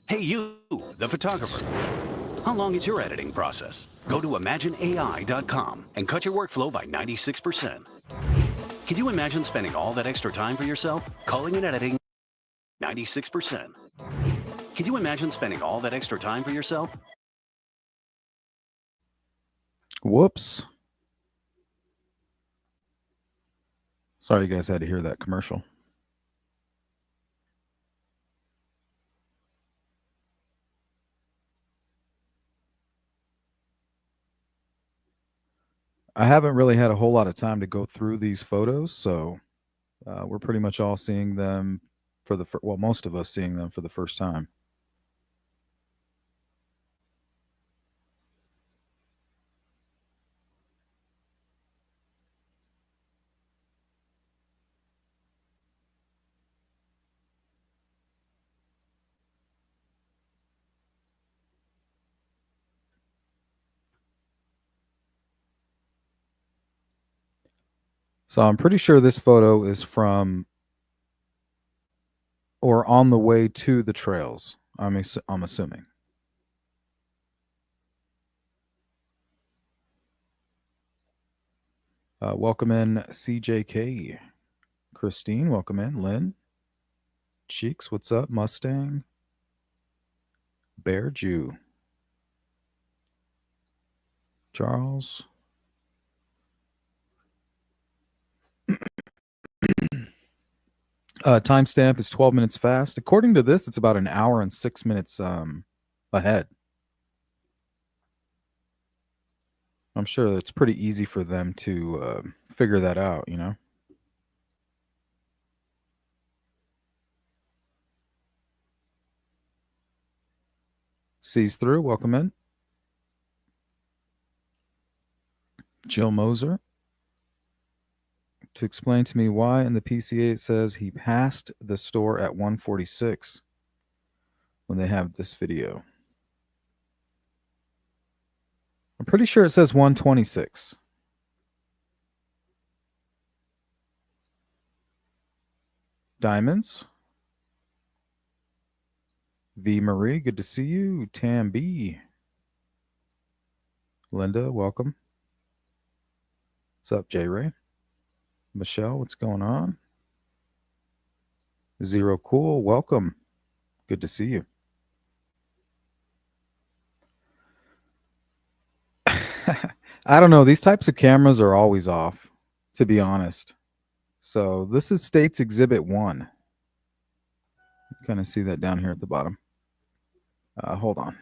Hey, you, the photographer. How long is your editing process? Go to imagineai.com and cut your workflow by 96%. Can you imagine spending all that extra time for yourself? Calling and editing 96%. Can you imagine spending all that extra time for yourself? Whoops. Sorry you guys had to hear that commercial. I haven't really had a whole lot of time to go through these photos, so we're pretty much all seeing them for the well, most of us seeing them for the first time. So I'm pretty sure this photo is from or on the way to the trails. I'm assuming. Welcome in CJK. Christine, welcome in. Lynn. Cheeks, what's up? Mustang. Bear Jew. Charles. Timestamp is 12 minutes fast. According to this, it's about an hour and 6 minutes ahead. I'm sure it's pretty easy for them to figure that out, you know? Sees through, welcome in. Jill Moser. To explain to me why in the PCA it says he passed the store at 146 when they have this video. I'm pretty sure it says 126. Diamonds. V. Marie, good to see you. Tam B. Linda, welcome. What's up, J Ray? Michelle, what's going on? Zero Cool, welcome. Good to see you. I don't know. These types of cameras are always off, to be honest. So this is States Exhibit 1. You kind of see that down here at the bottom. Hold on.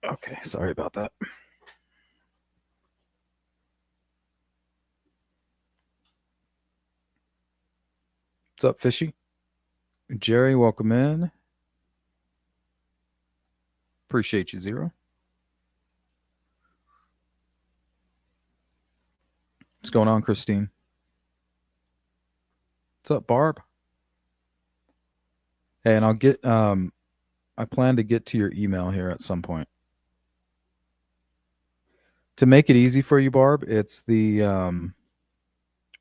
Okay, sorry about that. What's up, Fishy? Jerry, welcome in. Appreciate you, Zero. What's going on, Christine? What's up, Barb? Hey, and I'll get I plan to get to your email here at some point. To make it easy for you, Barb, it's the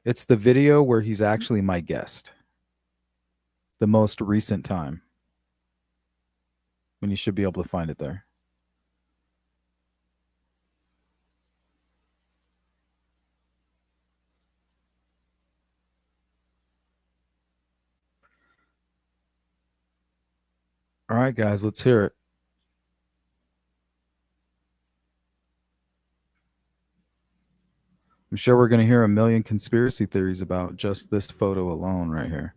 video where he's actually my guest. The most recent time. And you should be able to find it there. All right, guys, let's hear it. I'm sure we're going to hear a million conspiracy theories about just this photo alone right here.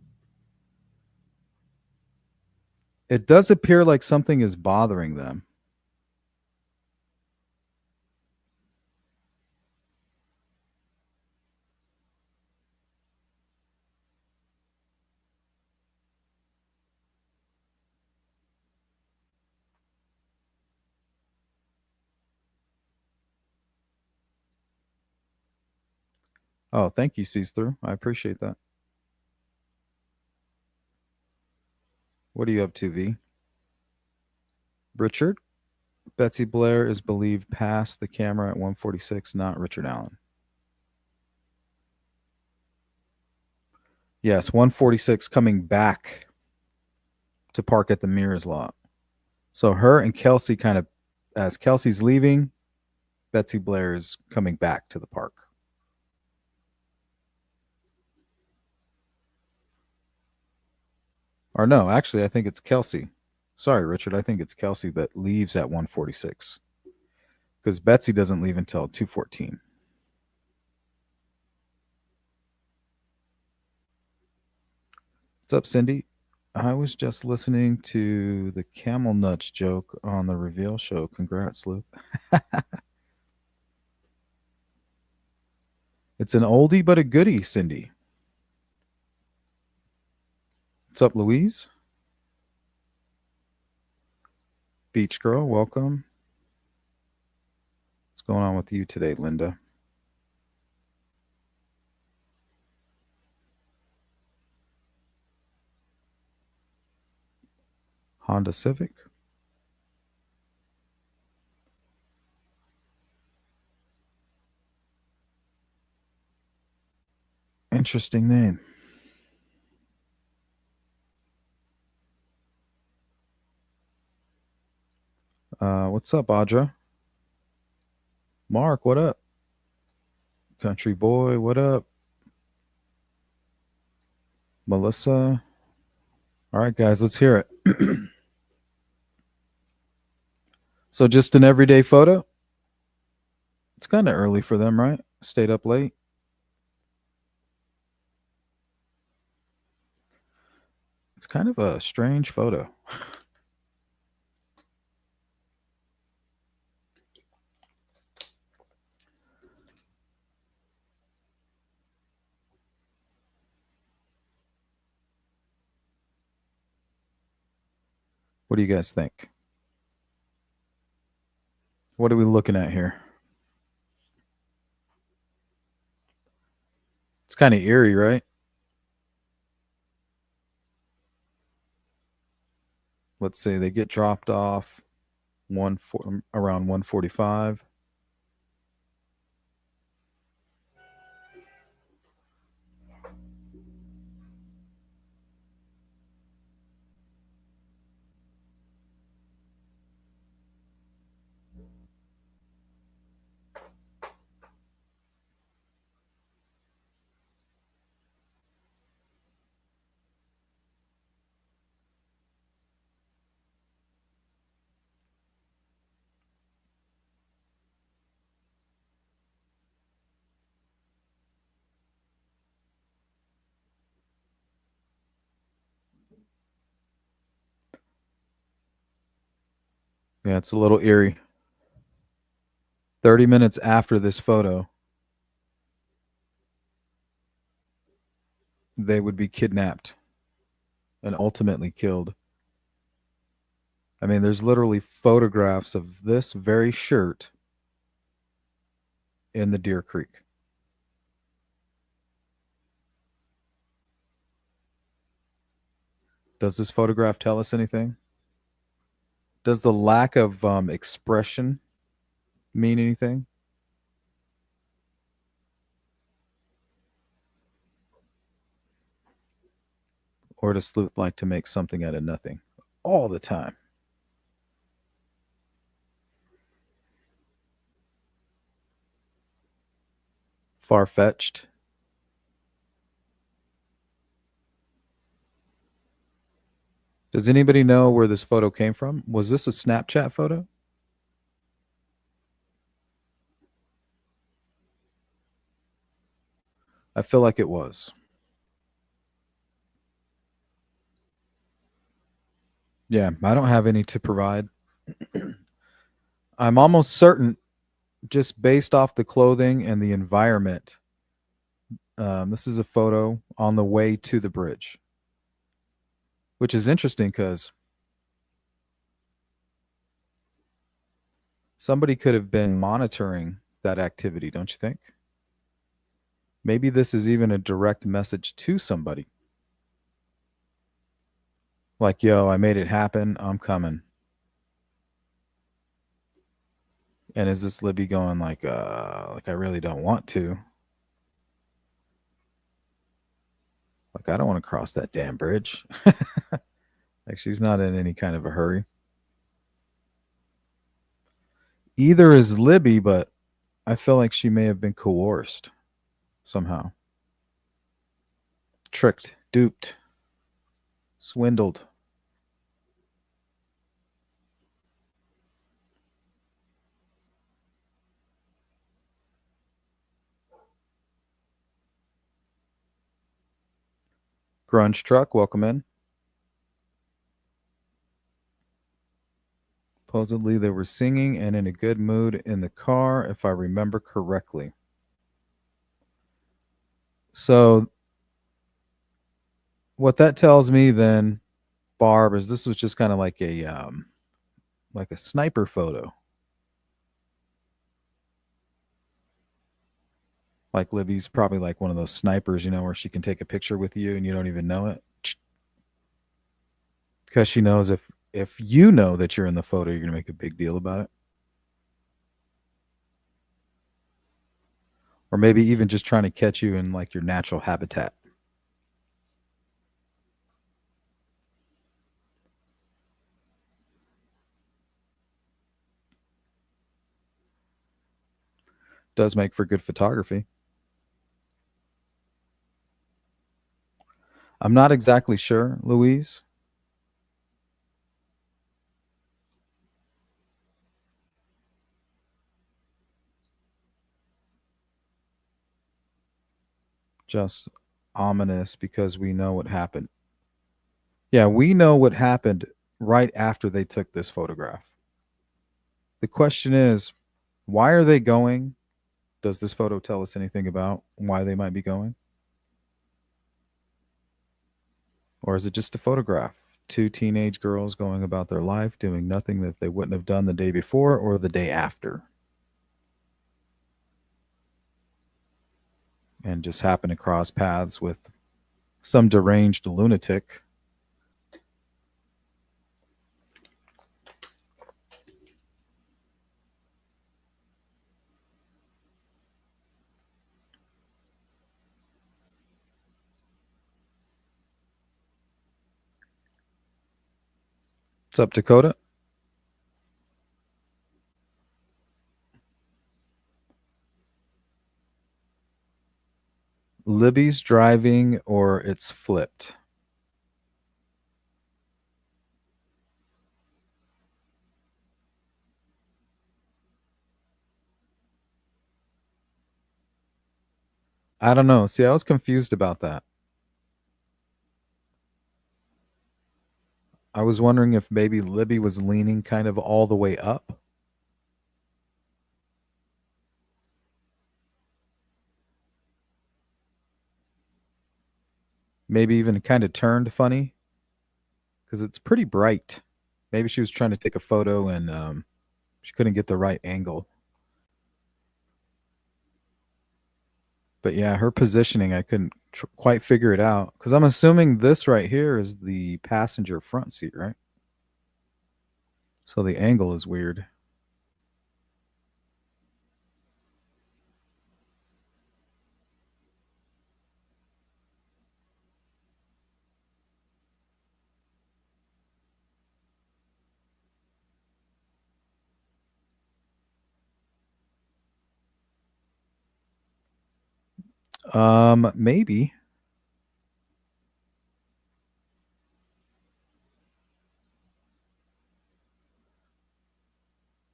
It does appear like something is bothering them. Oh, thank you, Sees Through. I appreciate that. What are you up to, V? Richard? Betsy Blair is believed past the camera at 146, not Richard Allen. Yes, 146 coming back to park at the Mirrors lot. So her and Kelsey kind of, as Kelsey's leaving, Betsy Blair is coming back to the park. Or no, actually, I think it's Kelsey. Sorry, Richard. I think it's Kelsey that leaves at 146 because Betsy doesn't leave until 214. What's up, Cindy? I was just listening to the camel nuts joke on the Reveal show. Congrats, Sleuth. It's an oldie but a goodie, Cindy. What's up, Louise? Beach Girl, welcome. What's going on with you today, Linda? Honda Civic. Interesting name. What's up, Audra? Mark, what up? Country Boy, what up? Melissa. All right, guys, let's hear it. So, just an everyday photo? It's kind of early for them, right? Stayed up late. It's kind of a strange photo. What do you guys think? What are we looking at here? It's kind of eerie, right? Let's say they get dropped off around 145. Yeah, it's a little eerie. 30 minutes after this photo, they would be kidnapped and ultimately killed. I mean, there's literally photographs of this very shirt in the Deer Creek. Does this photograph tell us anything? Does the lack of expression mean anything? Or does Sleuth like to make something out of nothing all the time? Far fetched. Does anybody know where this photo came from? Was this a Snapchat photo? I feel like it was. Yeah, I don't have any to provide. I'm almost certain, just based off the clothing and the environment, this is a photo on the way to the bridge, which is interesting because somebody could have been monitoring that activity, don't you think? Maybe this is even a direct message to somebody. Like, yo, I made it happen. I'm coming. And is this Libby going like I really don't want to. Like, I don't want to cross that damn bridge. Like, she's not in any kind of a hurry. Either is Libby, but I feel like she may have been coerced somehow. Tricked, duped, swindled. Grunge truck, welcome in. Supposedly they were singing and in a good mood in the car, if I remember correctly. So what that tells me then, Barb, is this was just kind of like a sniper photo. Like Libby's probably like one of those snipers, where she can take a picture with you and you don't even know it. Because she knows if you know that you're in the photo, you're gonna make a big deal about it. Or maybe even just trying to catch you in like your natural habitat. Does make for good photography. I'm not exactly sure, Louise. Just ominous because we know what happened. Yeah, we know what happened right after they took this photograph. The question is, why are they going? Does this photo tell us anything about why they might be going? Or is it just a photograph? Two teenage girls going about their life doing nothing that they wouldn't have done the day before or the day after. And just happen to cross paths with some deranged lunatic. What's up, Dakota? Libby's driving or it's flipped. I don't know. See, I was confused about that. I was wondering if maybe Libby was leaning kind of all the way up. Maybe even kind of turned funny because it's pretty bright. Maybe she was trying to take a photo and she couldn't get the right angle. But yeah, her positioning, I couldn't quite figure it out because I'm assuming this right here is the passenger front seat, right? So the angle is weird. Maybe.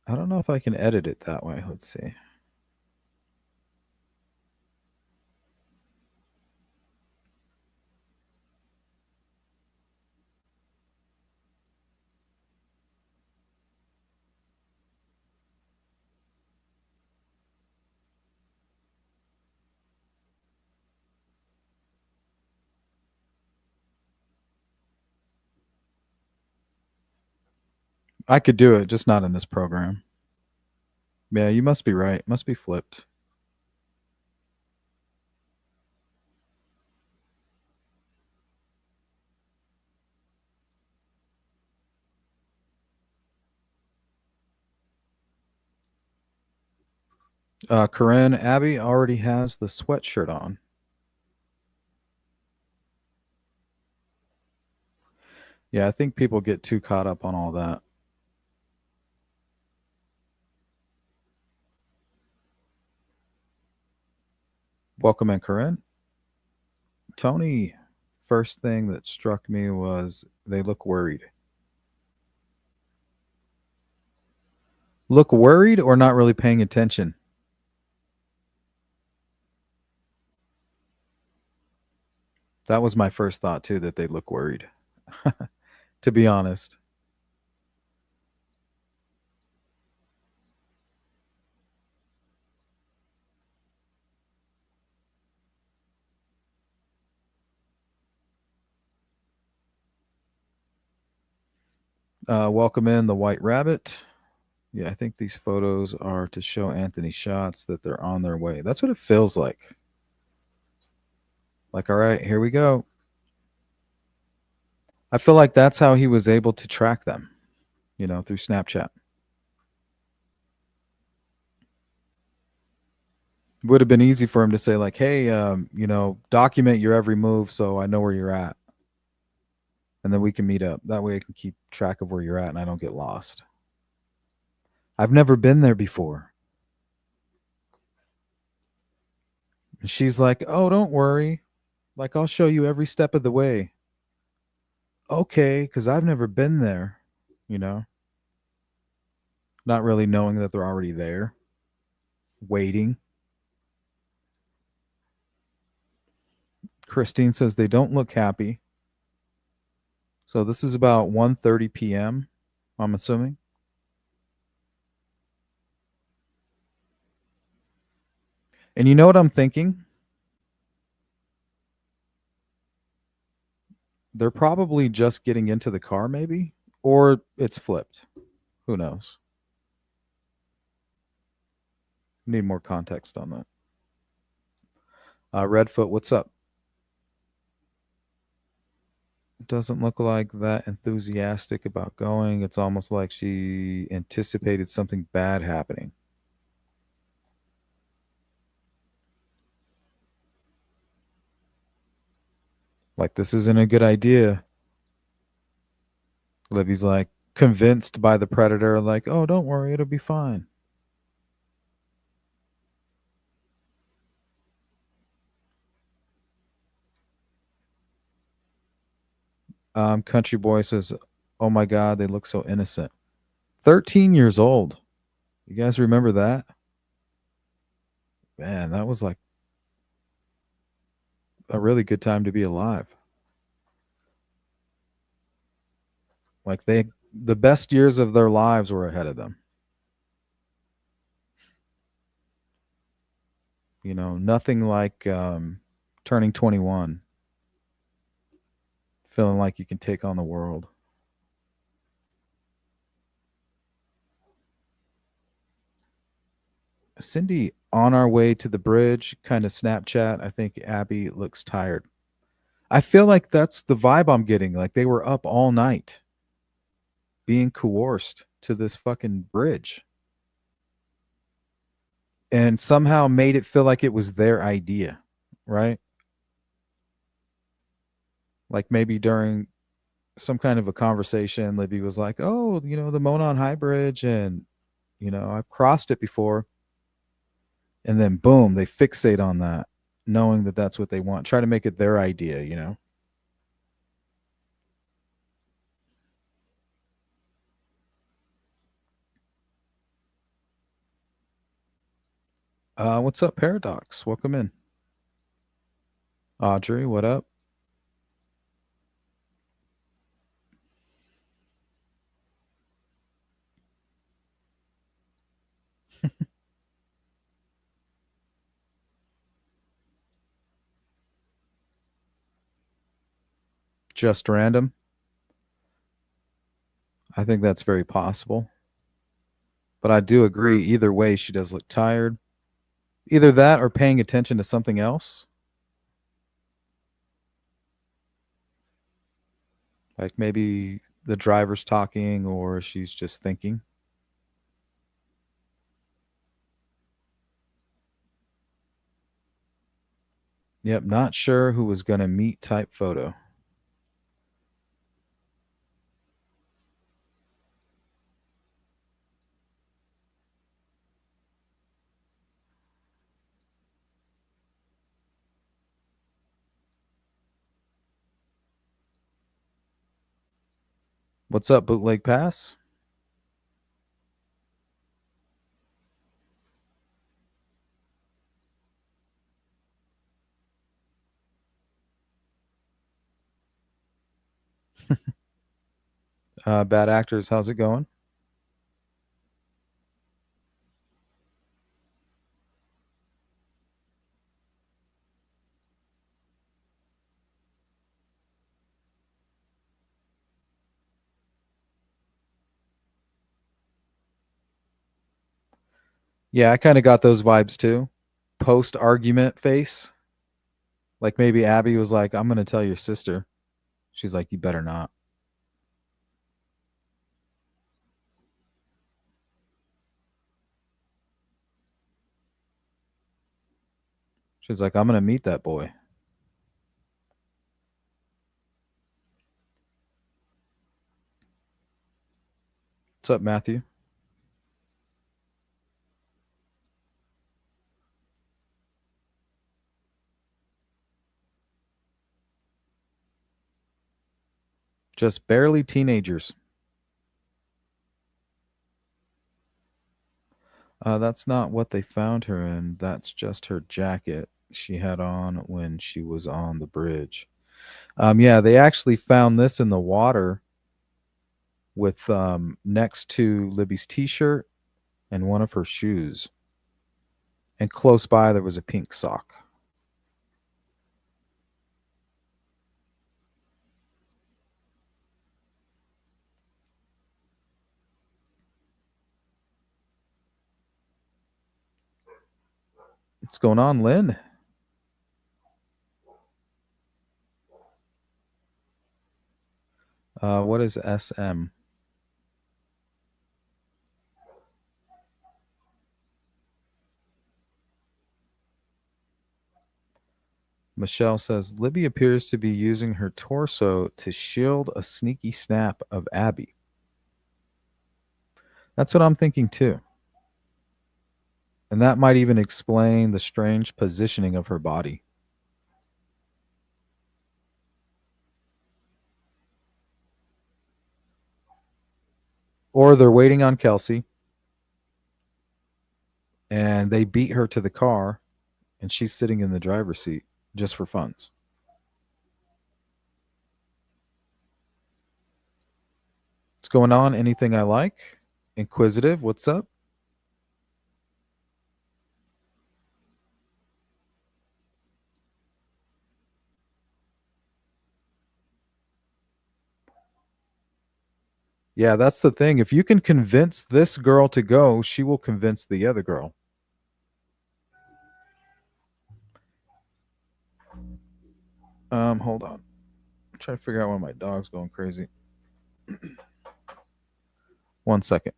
I don't know if I can edit it that way. Let's see. I could do it, just not in this program. Yeah, you must be right. Must be flipped. Corinne, Abby already has the sweatshirt on. Yeah, I think people get too caught up on all that. Welcome in, Corinne. Tony, first thing that struck me was they look worried. Look worried or not really paying attention? That was my first thought, too, that they look worried, to be honest. Welcome in the White Rabbit. Yeah, I think these photos are to show Anthony shots that they're on their way. That's what it feels like. Like, all right, here we go. I feel like that's how he was able to track them, through Snapchat. Would have been easy for him to say, like, hey, document your every move so I know where you're at. And then we can meet up. That way I can keep track of where you're at and I don't get lost. I've never been there before. And she's like, oh, don't worry. Like, I'll show you every step of the way. Okay, because I've never been there, you know, not really knowing that they're already there, waiting. Christine says they don't look happy. So this is about 1:30 p.m., I'm assuming. And you know what I'm thinking? They're probably just getting into the car, maybe, or it's flipped. Who knows? Need more context on that. Redfoot, what's up? Doesn't look like that enthusiastic about going. It's almost like she anticipated something bad happening. Like, this isn't a good idea. Libby's like convinced by the predator, like, oh, don't worry, it'll be fine. Country Boy says, oh my God, they look so innocent. 13 years old. You guys remember that? Man, that was like a really good time to be alive. Like, the best years of their lives were ahead of them. Nothing like turning 21, feeling like you can take on the world. Cindy, on our way to the bridge, kind of Snapchat. I think Abby looks tired. I feel like that's the vibe I'm getting. Like, they were up all night being coerced to this fucking bridge and somehow made it feel like it was their idea, right? Like, maybe during some kind of a conversation, Libby was like, oh, the Monon High Bridge, and, I've crossed it before. And then, boom, they fixate on that, knowing that that's what they want. Try to make it their idea. What's up, Paradox? Welcome in. Audrey, what up? Just random. I think that's very possible. But I do agree. Either way, she does look tired. Either that or paying attention to something else. Like, maybe the driver's talking or she's just thinking. Yep, not sure who was going to meet type photo. What's up, Bootleg Pass? Bad Actors, how's it going? Yeah, I kind of got those vibes too. Post argument face. Like maybe Abby was like, I'm going to tell your sister. She's like, you better not. She's like, I'm going to meet that boy. What's up, Matthew? Just barely teenagers. That's not what they found her in. That's just her jacket she had on when she was on the bridge. Yeah, they actually found this in the water with next to Libby's t-shirt and one of her shoes. And close by there was a pink sock. What's going on, Lynn? What is SM? Michelle says Libby appears to be using her torso to shield a sneaky snap of Abby. That's what I'm thinking too. And that might even explain the strange positioning of her body. Or they're waiting on Kelsey and they beat her to the car and she's sitting in the driver's seat just for funds. What's going on? Anything I like? Inquisitive, what's up? Yeah, that's the thing. If you can convince this girl to go, she will convince the other girl. Hold on. I'm trying to figure out why my dog's going crazy. 1 second.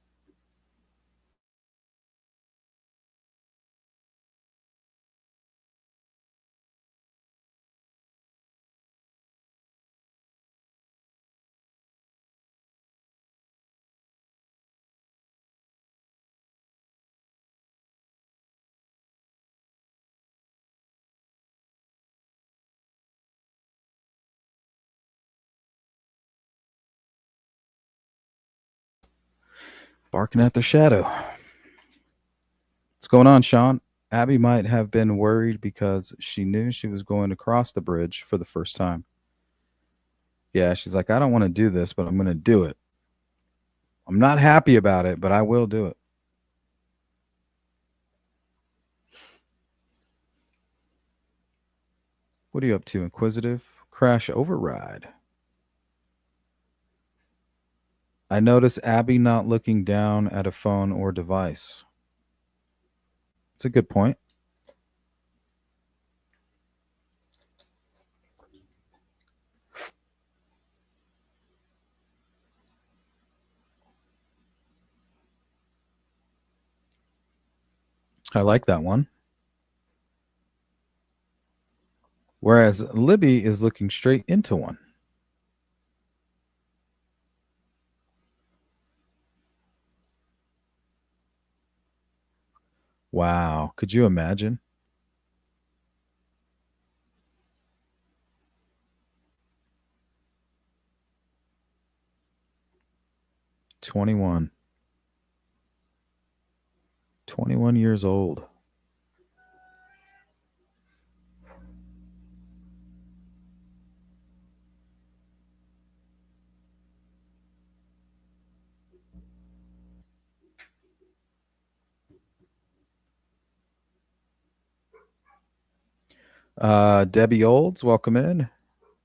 Barking at the shadow. What's going on, Sean? Abby might have been worried because she knew she was going to cross the bridge for the first time. Yeah, she's like, I don't want to do this, but I'm going to do it. I'm not happy about it, but I will do it. What are you up to, Inquisitive? Crash override. I notice Abby not looking down at a phone or device. It's a good point. I like that one. Whereas Libby is looking straight into one. Wow. Could you imagine? 21. 21 years old. Debbie Olds, welcome in.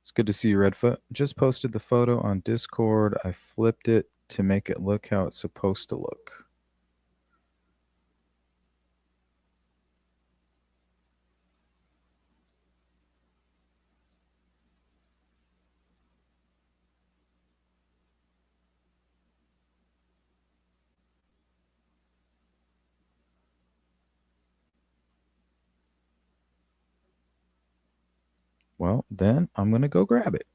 It's good to see you, Redfoot. Just posted the photo on Discord. I flipped it to make it look how it's supposed to look. Well, then I'm going to go grab it.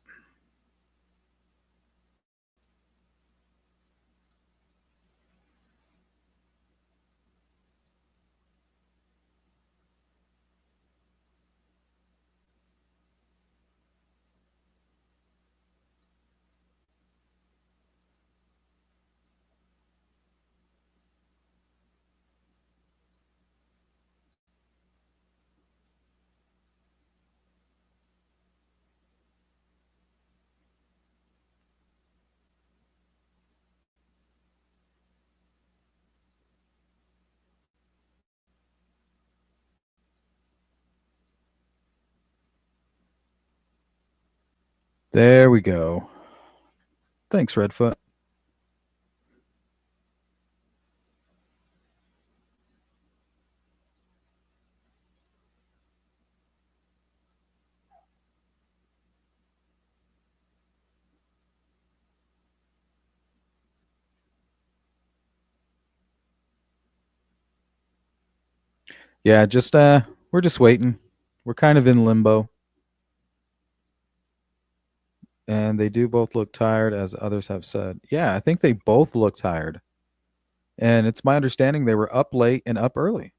There we go. Thanks, Redfoot. Yeah, just we're just waiting. We're kind of in limbo. And they do both look tired, as others have said. Yeah, I think they both look tired. And it's my understanding they were up late and up early.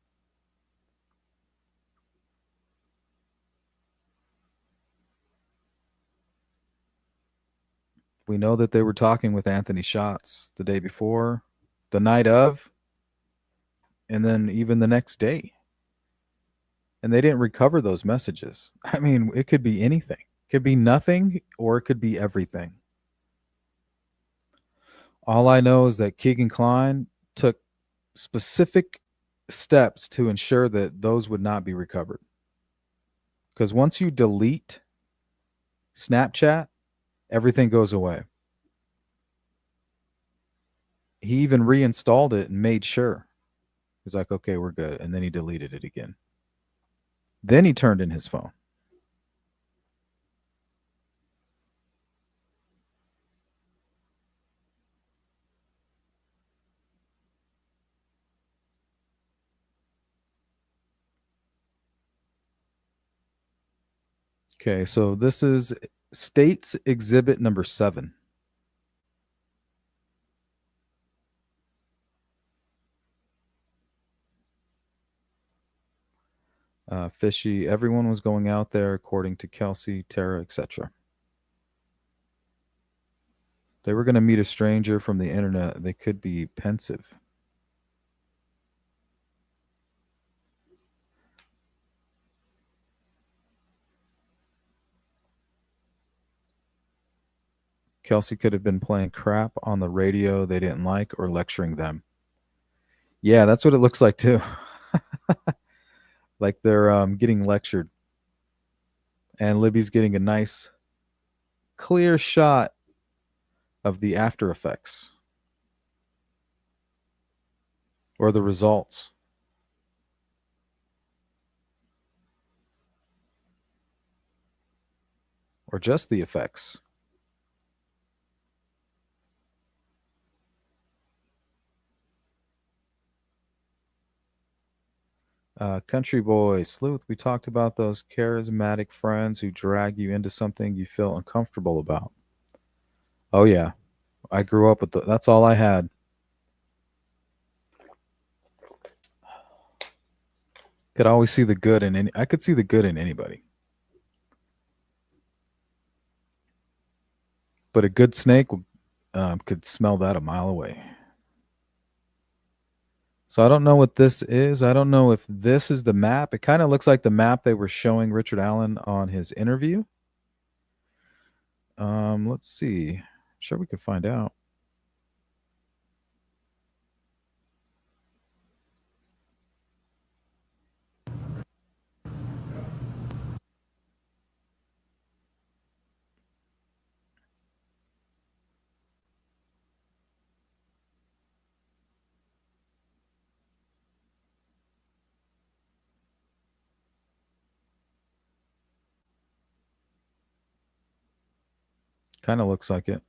We know that they were talking with Anthony Schatz the day before, the night of, and then even the next day. And they didn't recover those messages. I mean, it could be anything. It could be nothing or it could be everything. All I know is that Keegan Klein took specific steps to ensure that those would not be recovered. Because once you delete Snapchat, everything goes away. He even reinstalled it and made sure. He's like, okay, we're good. And then he deleted it again. Then he turned in his phone. Okay, so this is States Exhibit number 7. Fishy, everyone was going out there according to Kelsey, Tara, etc. They were going to meet a stranger from the internet. They could be pensive. Kelsey could have been playing crap on the radio they didn't like or lecturing them. Yeah, that's what it looks like too. Like they're getting lectured. And Libby's getting a nice, clear shot of the after effects or the results or just the effects. Country boy, sleuth. We talked about those charismatic friends who drag you into something you feel uncomfortable about. Oh yeah, I grew up with that's all I had. Could always see the good in any. I could see the good in anybody. But a good snake could smell that a mile away. So I don't know what this is. I don't know if this is the map. It kind of looks like the map they were showing Richard Allen on his interview. Let's see. Sure, we could find out. Kind of looks like it.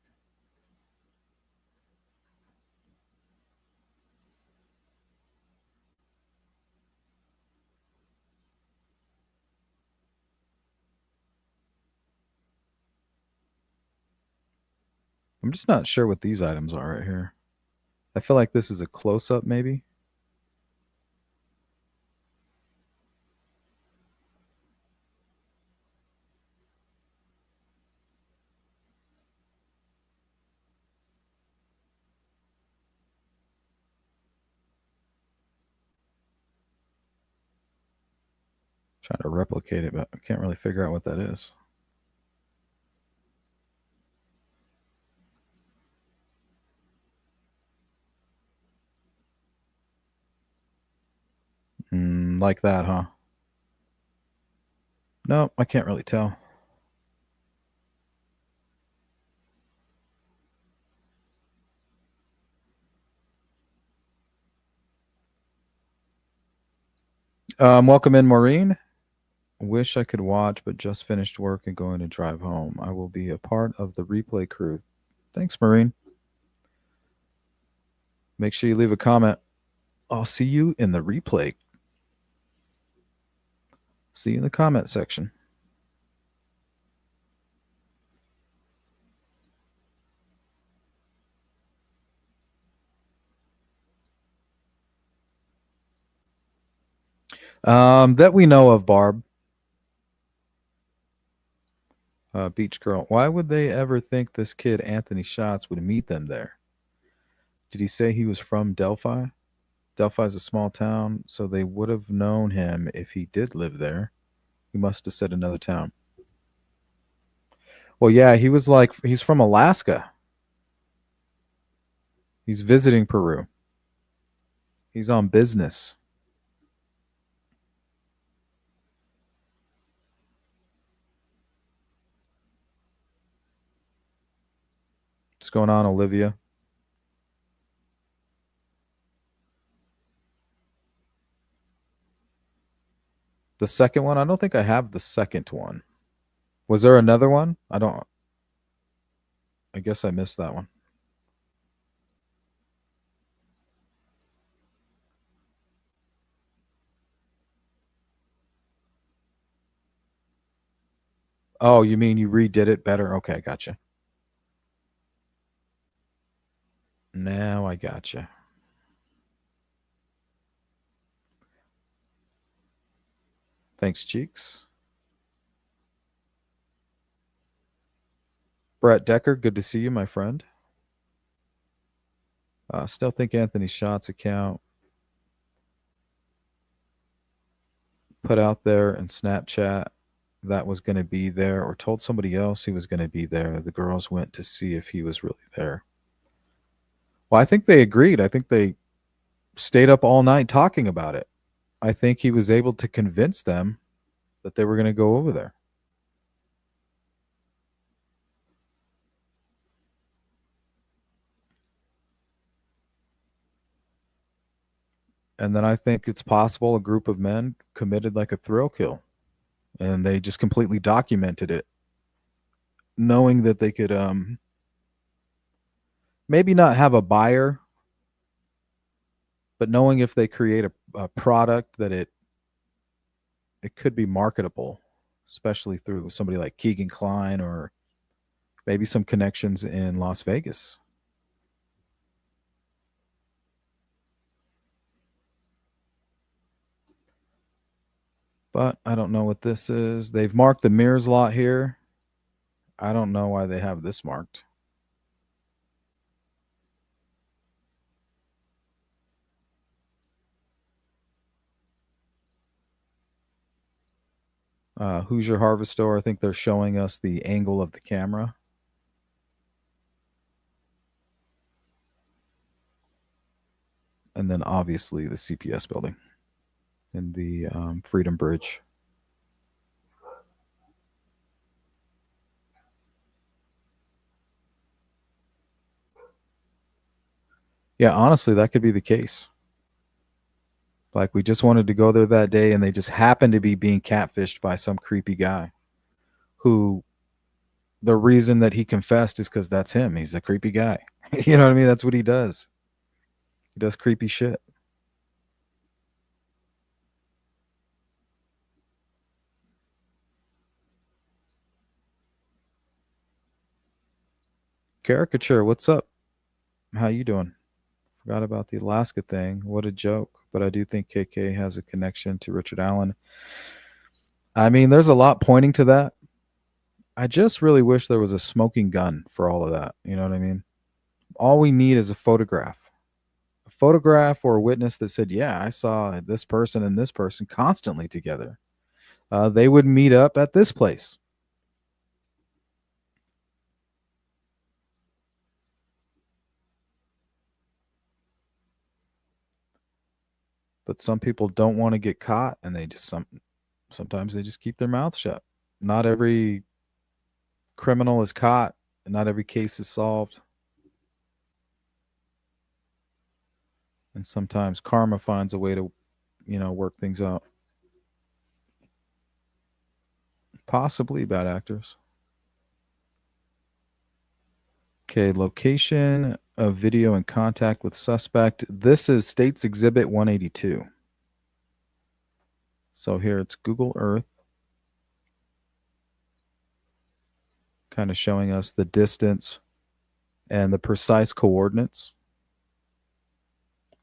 I'm just not sure what these items are right here. I feel like this is a close up, maybe. Trying to replicate it, but I can't really figure out what that is. Like that, huh? No, I can't really tell. Welcome in, Maureen. Wish I could watch, but just finished work and going to drive home. I will be a part of the replay crew. Thanks, Maureen. Make sure you leave a comment. I'll see you in the replay. See you in the comment section. That we know of, Barb. Beach girl. Why would they ever think this kid, Anthony Schatz, would meet them there? Did he say he was from Delphi? Delphi's a small town, so they would have known him if he did live there. He must have said another town. Well, yeah, he was like, he's from Alaska. He's visiting Peru. He's on business. What's going on, Olivia? The second one? I don't think I have the second one. Was there another one? I guess I missed that one. Oh, you mean you redid it better? Okay, gotcha. Now I gotcha. Thanks, Cheeks. Brett Decker, good to see you, my friend. Still think Anthony Schatz account put out there in Snapchat that was going to be there, or told somebody else he was going to be there. The girls went to see if he was really there. Well, I think they agreed. I think they stayed up all night talking about it. I think he was able to convince them that they were going to go over there. And then I think it's possible a group of men committed like a thrill kill, and they just completely documented it, knowing that they could maybe not have a buyer, but knowing if they create a product that it it could be marketable, especially through somebody like Keegan Klein or maybe some connections in Las Vegas. But I don't know what this is. They've marked the mirrors lot here. I don't know why they have this marked. Hoosier Harvest Store, I think they're showing us the angle of the camera. And then obviously the CPS building and the Freedom Bridge. Yeah, honestly, that could be the case. Like we just wanted to go there that day and they just happened to be being catfished by some creepy guy who the reason that he confessed is because that's him. He's a creepy guy. You know what I mean? That's what he does. He does creepy shit. Caricature, what's up? How you doing? Forgot about the Alaska thing. What a joke. But I do think KK has a connection to Richard Allen. I mean, there's a lot pointing to that. I just really wish there was a smoking gun for all of that. You know what I mean? All we need is a photograph or a witness that said, yeah, I saw this person and this person constantly together. They would meet up at this place. But some people don't want to get caught and they just sometimes they just keep their mouth shut. Not every criminal is caught and not every case is solved. And sometimes karma finds a way to, work things out. Possibly bad actors. Okay, location of video in contact with suspect. This is State's Exhibit 182. So here it's Google Earth, kind of showing us the distance and the precise coordinates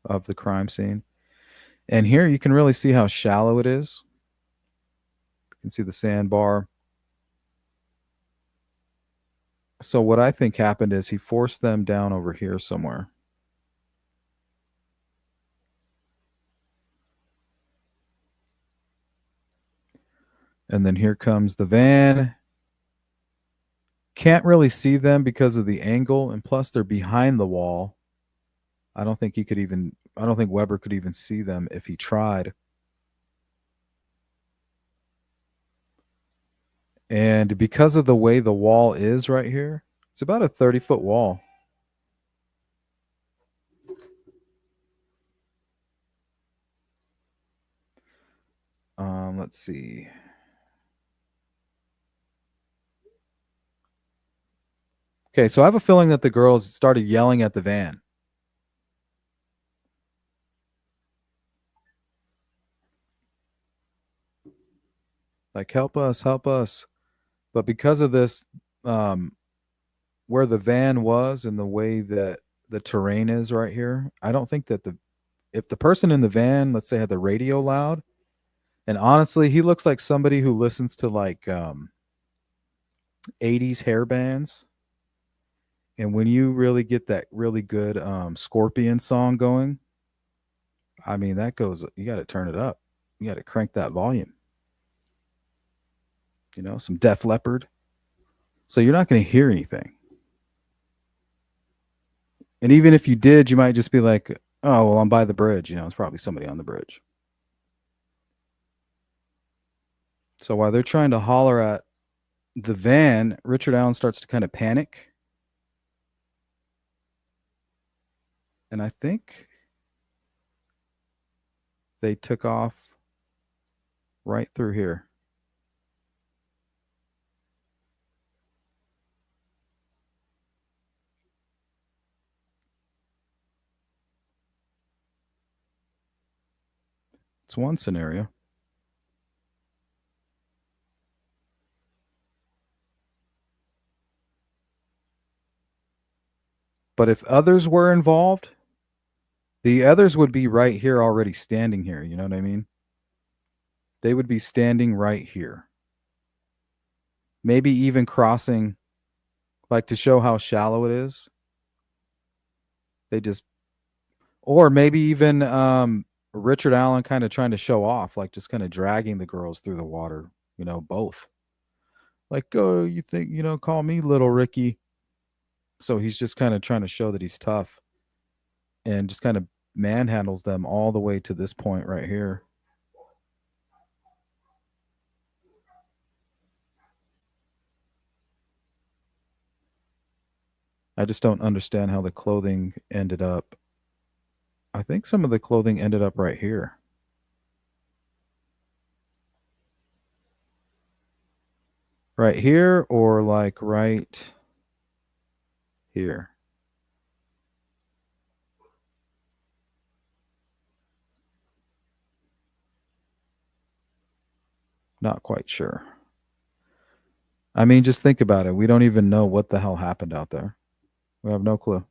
of the crime scene. And here you can really see how shallow it is. You can see the sandbar. So what I think happened is he forced them down over here somewhere. And then here comes the van. Can't really see them because of the angle, and plus they're behind the wall. I don't think Weber could even see them if he tried. And because of the way the wall is right here, it's about a 30-foot wall. Let's see. Okay, so I have a feeling that the girls started yelling at the van. Like, help us, help us. But because of this, where the van was and the way that the terrain is right here, I don't think that if the person in the van, let's say, had the radio loud, and honestly, he looks like somebody who listens to like 80s hair bands. And when you really get that really good Scorpion song going, I mean, that goes, you got to turn it up. You got to crank that volume. Some Def Leppard. So you're not going to hear anything. And even if you did, you might just be like, oh, well, I'm by the bridge. It's probably somebody on the bridge. So while they're trying to holler at the van, Richard Allen starts to kind of panic. And I think they took off right through here. It's one scenario. But if others were involved, the others would be right here already standing here. You know what I mean? They would be standing right here. Maybe even crossing, like to show how shallow it is. They just, or maybe even Richard Allen kind of trying to show off, like just kind of dragging the girls through the water, both. Like, oh, you think, call me little Ricky. So he's just kind of trying to show that he's tough and just kind of manhandles them all the way to this point right here. I just don't understand how the clothing ended up. I think some of the clothing ended up right here. Right here or like right here. Not quite sure. I mean, just think about it. We don't even know what the hell happened out there. We have no clue.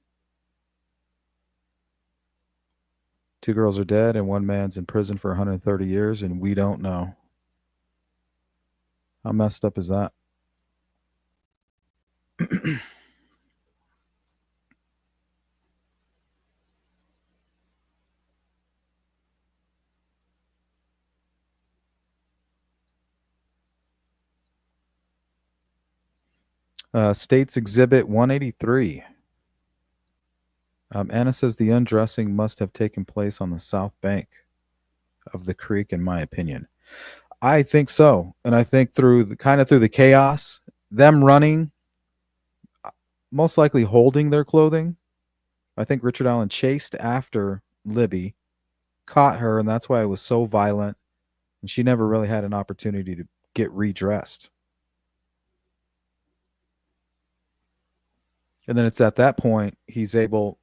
2 girls are dead and 1 man's in prison for 130 years, and we don't know. How messed up is that? States Exhibit 183. Anna says the undressing must have taken place on the south bank of the creek, in my opinion. I think so, and I think through the chaos, them running, most likely holding their clothing. I think Richard Allen chased after Libby, caught her, and that's why it was so violent. And she never really had an opportunity to get redressed. And then it's at that point he's able.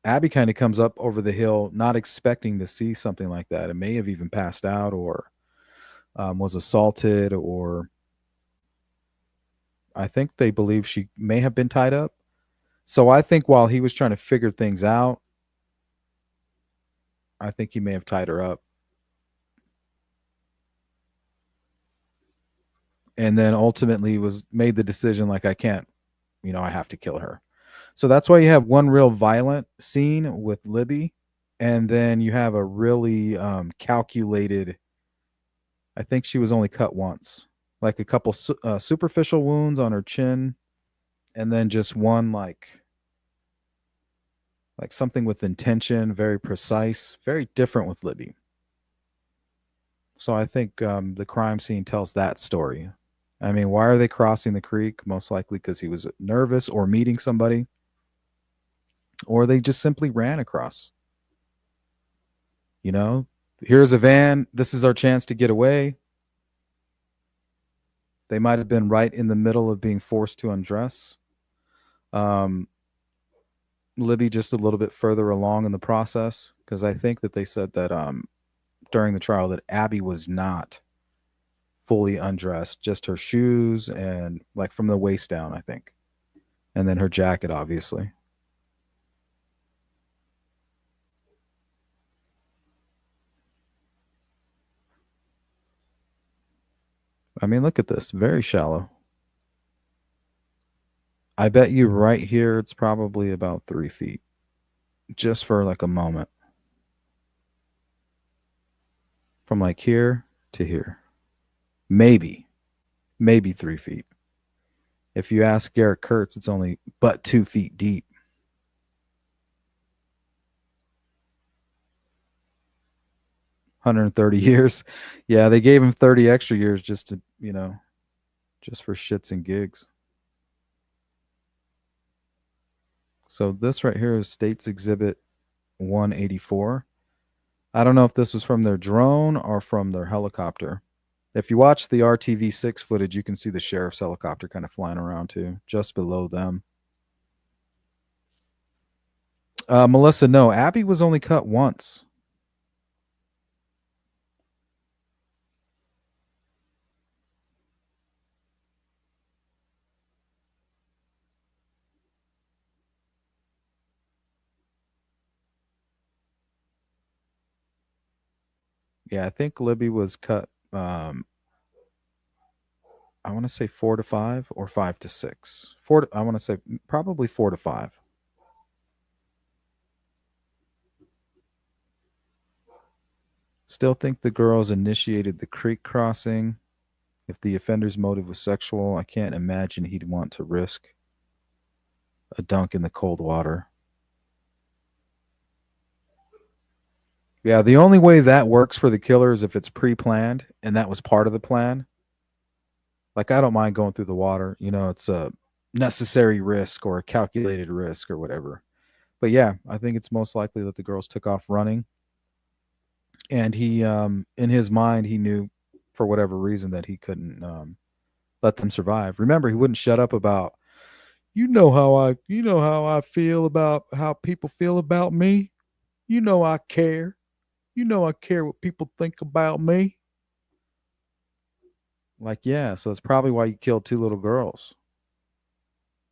Abby kind of comes up over the hill, not expecting to see something like that. It may have even passed out or was assaulted, or I think they believe she may have been tied up. So I think while he was trying to figure things out, I think he may have tied her up. And then ultimately was made the decision like, I can't, I have to kill her. So that's why you have one real violent scene with Libby, and then you have a really calculated. I think she was only cut once, like a couple superficial wounds on her chin, and then just one like something with intention, very precise, very different with Libby. So I think the crime scene tells that story. I mean, why are they crossing the creek? Most likely because he was nervous or meeting somebody, or they just simply ran across. Here's a van. This is our chance to get away. They might have been right in the middle of being forced to undress. Libby just a little bit further along in the process, because I think that they said that during the trial that Abby was not fully undressed, just her shoes and like from the waist down, I think. And then her jacket, obviously. I mean, look at this. Very shallow. I bet you right here it's probably about 3 feet. Just for like a moment. From like here to here. Maybe 3 feet. If you ask Garrett Kurtz, it's only but 2 feet deep. $130 years. Yeah, they gave him 30 extra years just to, just for shits and gigs. So this right here is States Exhibit 184. I don't know if this was from their drone or from their helicopter. If you watch the RTV6 footage, you can see the sheriff's helicopter kind of flying around too, just below them. Melissa, no, Abby was only cut once. Yeah, I think Libby was cut. I want to say 4 to 5 or 5 to 6. I want to say probably 4 to 5. Still think the girls initiated the creek crossing. If the offender's motive was sexual, I can't imagine he'd want to risk a dunk in the cold water. Yeah, the only way that works for the killer is if it's pre-planned and that was part of the plan. Like, I don't mind going through the water. It's a necessary risk or a calculated risk or whatever. But yeah, I think it's most likely that the girls took off running, and he, in his mind, he knew for whatever reason that he couldn't let them survive. Remember, he wouldn't shut up about, how I feel about how people feel about me. I care. I care what people think about me. Like, yeah, so that's probably why you killed 2 little girls,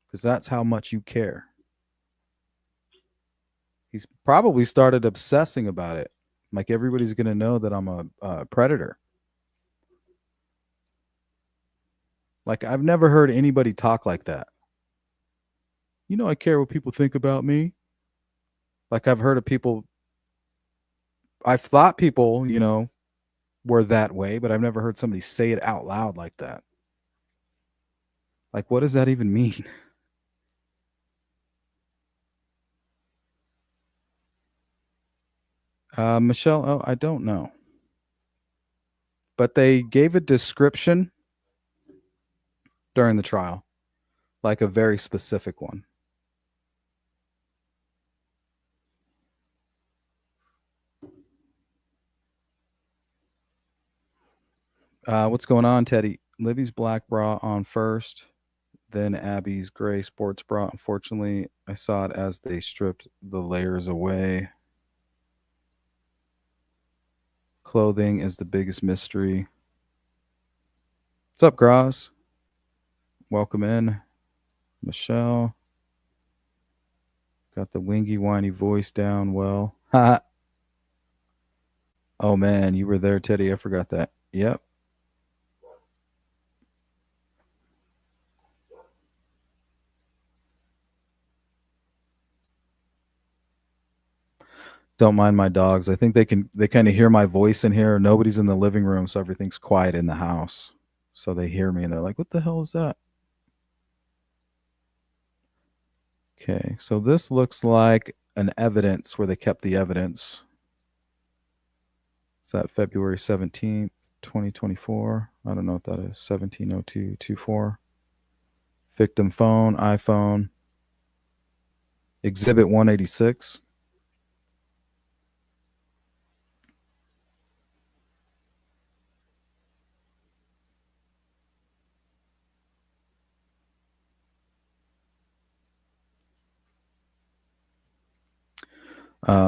because that's how much you care. He's probably started obsessing about it. Like, everybody's going to know that I'm a predator. Like, I've never heard anybody talk like that. I care what people think about me. Like, I've thought people, were that way, but I've never heard somebody say it out loud like that. Like, what does that even mean? Michelle, oh, I don't know. But they gave a description during the trial, like a very specific one. What's going on, Teddy? Libby's black bra on first, then Abby's gray sports bra. Unfortunately, I saw it as they stripped the layers away. Clothing is the biggest mystery. What's up, Graz? Welcome in. Michelle. Got the wingy, whiny voice down well. Ha! Oh, man, you were there, Teddy. I forgot that. Yep. Don't mind my dogs. I think they kind of hear my voice in here. Nobody's in the living room, so everything's quiet in the house. So they hear me and they're like, "What the hell is that?" Okay, so this looks like an evidence where they kept the evidence. Is that February 17th, 2024? I don't know what that is. 170224. Victim phone, iPhone. Exhibit 186.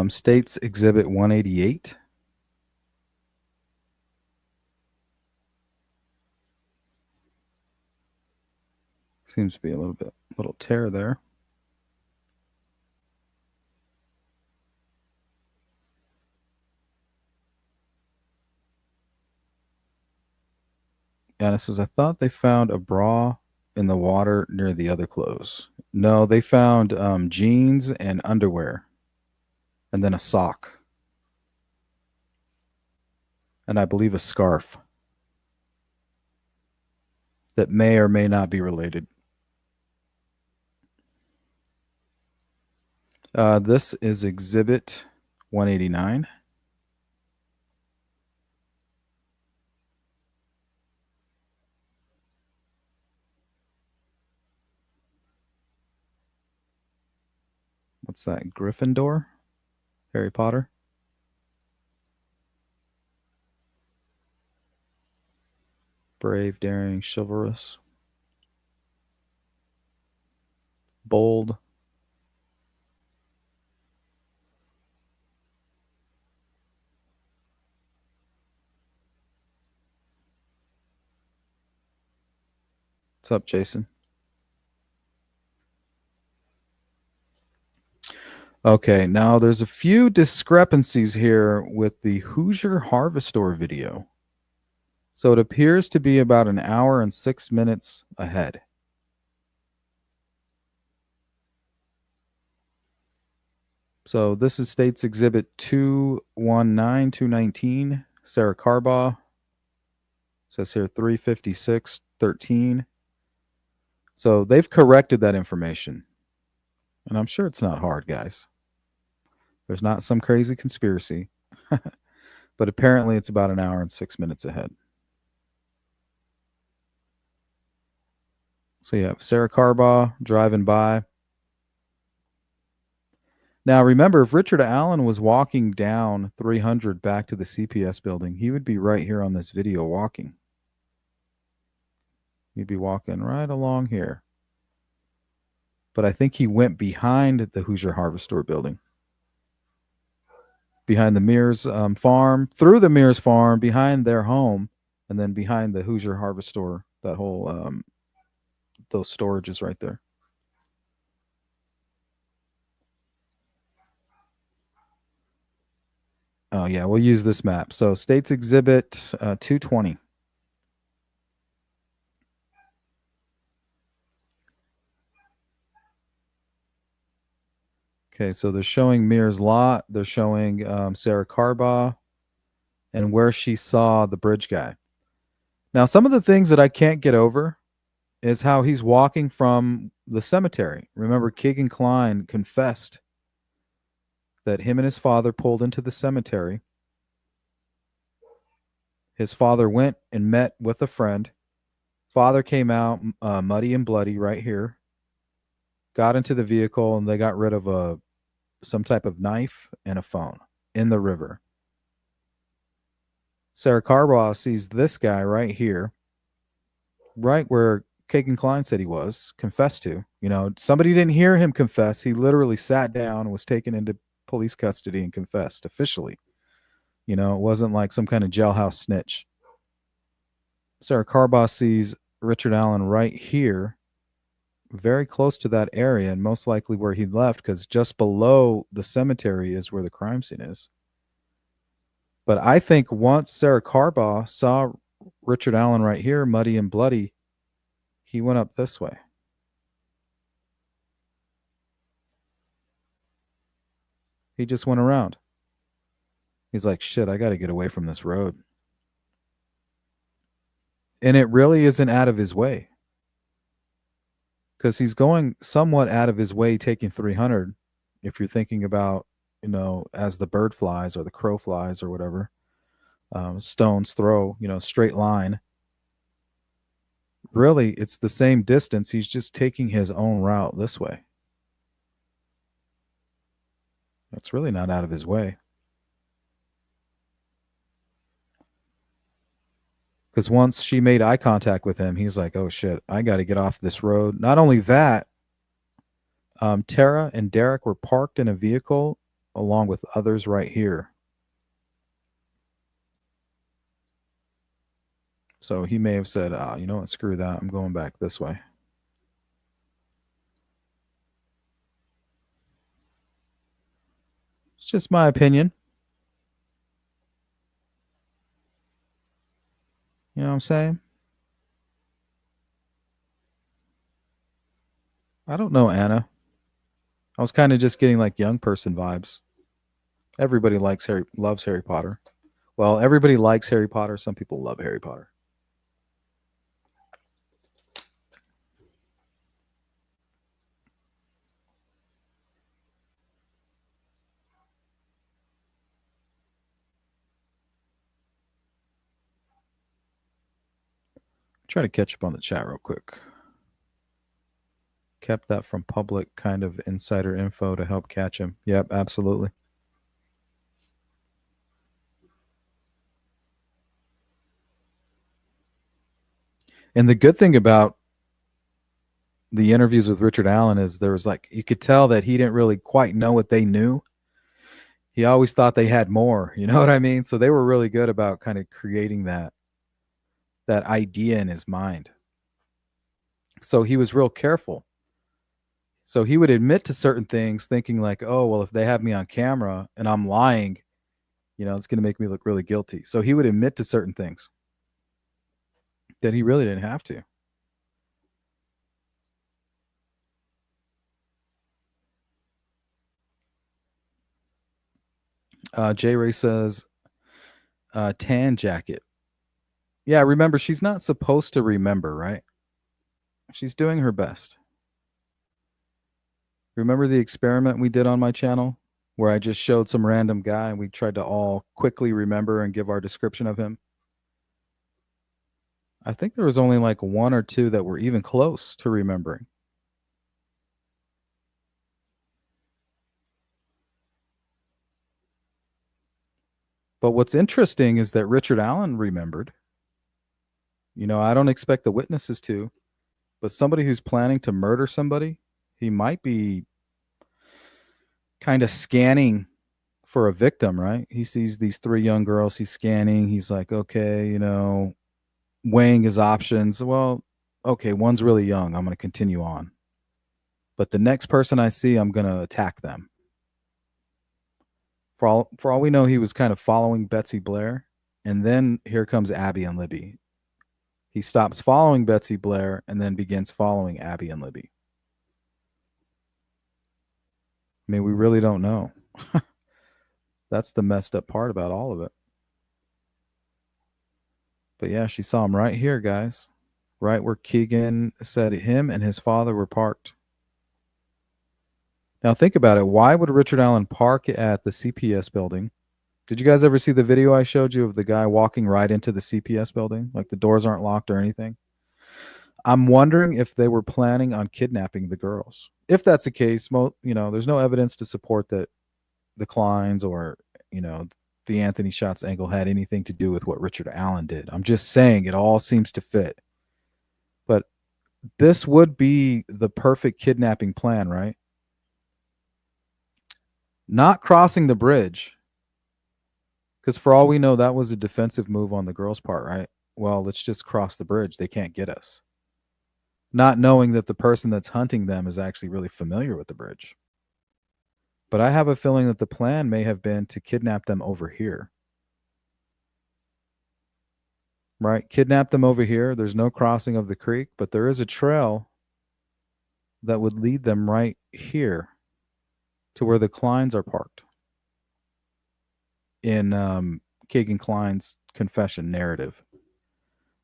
States Exhibit 188. Seems to be a little tear there. Anna says, I thought they found a bra in the water near the other clothes. No, they found jeans and underwear, and then a sock, and I believe a scarf that may or may not be related. This is Exhibit 189. What's that? Gryffindor? Harry Potter? Brave, daring, chivalrous. Bold. What's up, Jason? Okay, now there's a few discrepancies here with the Hoosier Harvestor video. So it appears to be about an hour and 6 minutes ahead. So this is States Exhibit 219, 219, Sarah Carbaugh. Says here 356.13. So they've corrected that information. And I'm sure it's not hard, guys. There's not some crazy conspiracy. But apparently it's about an hour and 6 minutes ahead. So you have Sarah Carbaugh driving by. Now, remember, if Richard Allen was walking down 300 back to the CPS building, he would be right here on this video walking. He'd be walking right along here. But I think he went behind the Hoosier Harvestor building. Behind the Mears farm, through the Mears farm, behind their home, and then behind the Hoosier Harvestor, that whole, those storages right there. Oh, yeah, we'll use this map. So States Exhibit 220. Okay, so they're showing Mears' lot. They're showing Sarah Carbaugh and where she saw the bridge guy. Now, some of the things that I can't get over is how he's walking from the cemetery. Remember, Keegan Kline confessed that him and his father pulled into the cemetery. His father went and met with a friend. Father came out muddy and bloody right here. Got into the vehicle, and they got rid of some type of knife and a phone in the river. Sarah Carbaugh sees this guy right here, right where Keegan Kline said he was, confessed to. You know, somebody didn't hear him confess. He literally sat down, was taken into police custody, and confessed officially. You know, it wasn't like some kind of jailhouse snitch. Sarah Carbaugh sees Richard Allen right here, very close to that area, and most likely where he left, because just below the cemetery is where the crime scene is. But I think once Sarah Carbaugh saw Richard Allen right here, muddy and bloody, he went up this way. He just went around. He's like, shit, I got to get away from this road. And it really isn't out of his way, because he's going somewhat out of his way taking 300. If you're thinking about, you know, as the bird flies or the crow flies or whatever, stone's throw, you know, straight line. Really, it's the same distance. He's just taking his own route this way. That's really not out of his way. Because once she made eye contact with him, he's like, oh shit, I got to get off this road. Not only that, Tara and Derek were parked in a vehicle along with others right here. So he may have said, you know what, screw that. I'm going back this way. It's just my opinion. You know what I'm saying? I don't know, Anna. I was kind of just getting like young person vibes. Everybody loves Harry Potter. Well, everybody likes Harry Potter. Some people love Harry Potter. Try to catch up on the chat real quick. Kept that from public kind of insider info to help catch him. Yep, absolutely. And the good thing about the interviews with Richard Allen is there was like, you could tell that he didn't really quite know what they knew. He always thought they had more, you know what I mean? So they were really good about kind of creating that idea in his mind. So he was real careful. So he would admit to certain things thinking like, oh, well, if they have me on camera and I'm lying, it's going to make me look really guilty. So he would admit to certain things that he really didn't have to. J Ray says, tan jacket. Yeah, remember, she's not supposed to remember, right? She's doing her best. Remember the experiment we did on my channel where I just showed some random guy and we tried to all quickly remember and give our description of him? I think there was only like one or two that were even close to remembering. But what's interesting is that Richard Allen remembered. I don't expect the witnesses to, but somebody who's planning to murder somebody, he might be kind of scanning for a victim, right? He sees these three young girls, he's scanning, he's like, okay, weighing his options. Well, okay, one's really young, I'm going to continue on. But the next person I see, I'm going to attack them. For all we know, he was kind of following Betsy Blair, and then here comes Abby and Libby. He stops following Betsy Blair and then begins following Abby and Libby. I mean, we really don't know. That's the messed up part about all of it. But yeah, she saw him right here, guys. Right where Keegan said him and his father were parked. Now think about it. Why would Richard Allen park at the CPS building? Did you guys ever see the video I showed you of the guy walking right into the CPS building? Like the doors aren't locked or anything. I'm wondering if they were planning on kidnapping the girls. If that's the case, there's no evidence to support that the Kleins or, the Anthony Shots angle had anything to do with what Richard Allen did. I'm just saying it all seems to fit. But this would be the perfect kidnapping plan, right? Not crossing the bridge. Because for all we know, that was a defensive move on the girls' part, right? Well, let's just cross the bridge. They can't get us. Not knowing that the person that's hunting them is actually really familiar with the bridge. But I have a feeling that the plan may have been to kidnap them over here. Right? Kidnap them over here. There's no crossing of the creek, but there is a trail that would lead them right here to where the Kleins are parked. In Keegan Klein's confession narrative,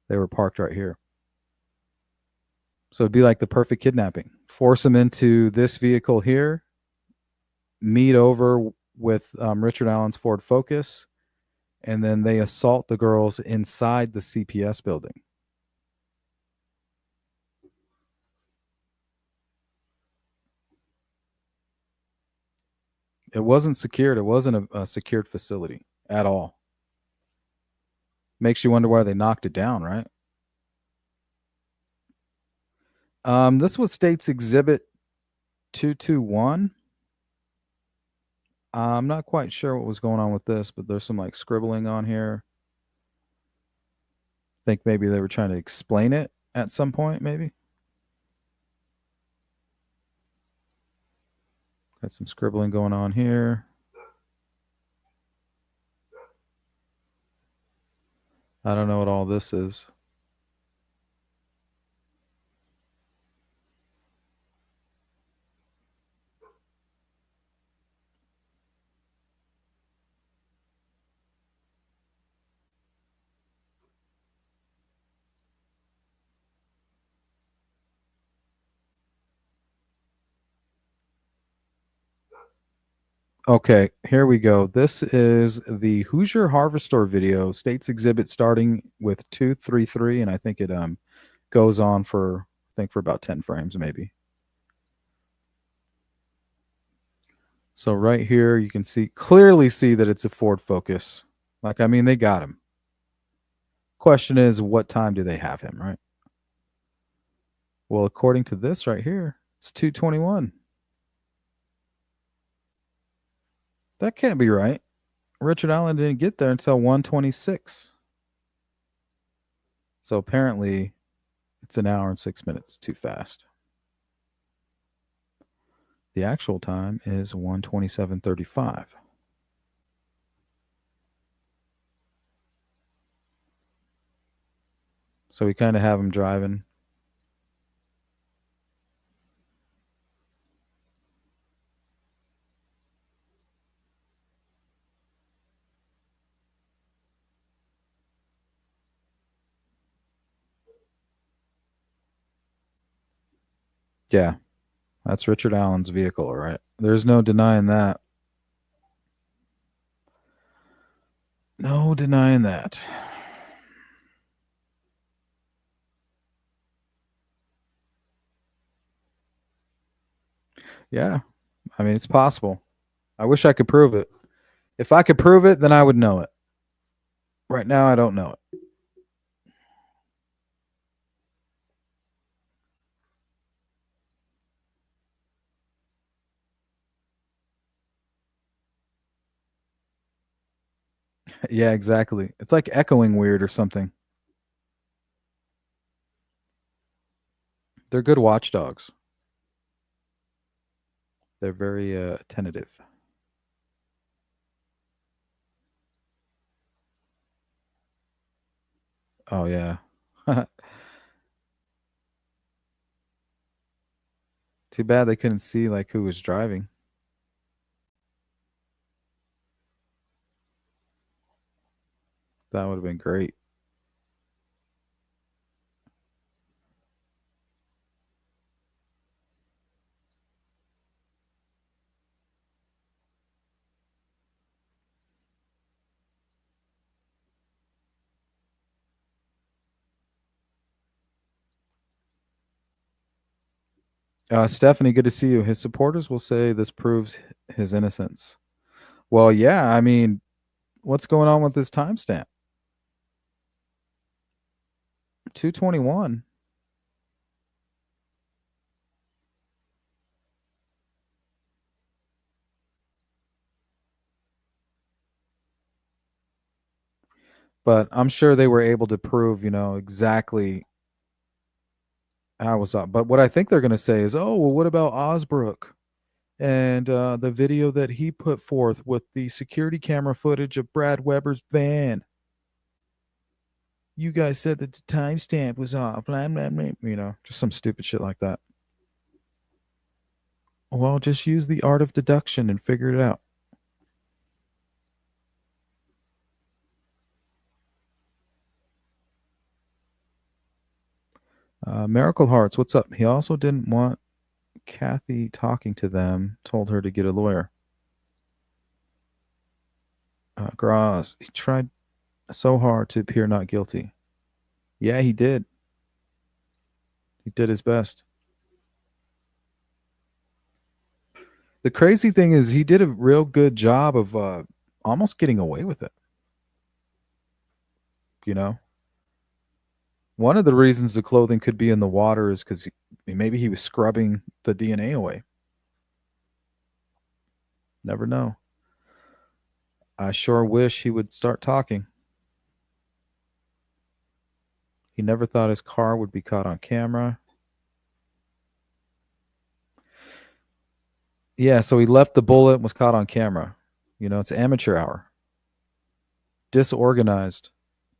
they were parked right here. So it'd be like the perfect kidnapping. Force them into this vehicle here, meet over with Richard Allen's Ford Focus, and then they assault the girls inside the CPS building. It wasn't secured. It wasn't a secured facility at all. Makes you wonder why they knocked it down, right? This was State's Exhibit 221. I'm not quite sure what was going on with this, but there's some like scribbling on here. I think maybe they were trying to explain it at some point, maybe. Got some scribbling going on here. I don't know what all this is. Okay, here we go. This is the Hoosier Harvestor video, State's Exhibit, starting with 233, and I think it goes on for about 10 frames maybe. So right here you can clearly see that it's a Ford Focus. Like, I mean, they got him. Question is, what time do they have him, right? Well, according to this right here, it's 2:21. That can't be right. Richard Allen didn't get there until 1:26. So apparently it's an hour and 6 minutes too fast. The actual time is 1:27:35. So we kind of have him driving. Yeah, that's Richard Allen's vehicle, all right? There's no denying that. No denying that. Yeah, I mean, it's possible. I wish I could prove it. If I could prove it, then I would know it. Right now, I don't know it. Yeah, exactly. It's like echoing weird or something. They're good watchdogs. They're very attentive. Oh yeah. Too bad they couldn't see like who was driving. That would have been great. Stephanie, good to see you. His supporters will say this proves his innocence. Well, yeah, I mean, what's going on with this timestamp? 221. But I'm sure they were able to prove, exactly how it was up. But what I think they're going to say is, oh, well, what about Osbrook and the video that he put forth with the security camera footage of Brad Weber's van? You guys said that the timestamp was off. Blah, blah, blah, just some stupid shit like that. Well, just use the art of deduction and figure it out. Miracle Hearts, what's up? He also didn't want Kathy talking to them, told her to get a lawyer. Graz, he tried so hard to appear not guilty. Yeah, he did. He did his best. The crazy thing is, he did a real good job of almost getting away with it. You know, one of the reasons the clothing could be in the water is because maybe he was scrubbing the DNA away. Never know. I sure wish he would start talking. He never thought his car would be caught on camera. Yeah, so he left the bullet and was caught on camera. It's amateur hour. Disorganized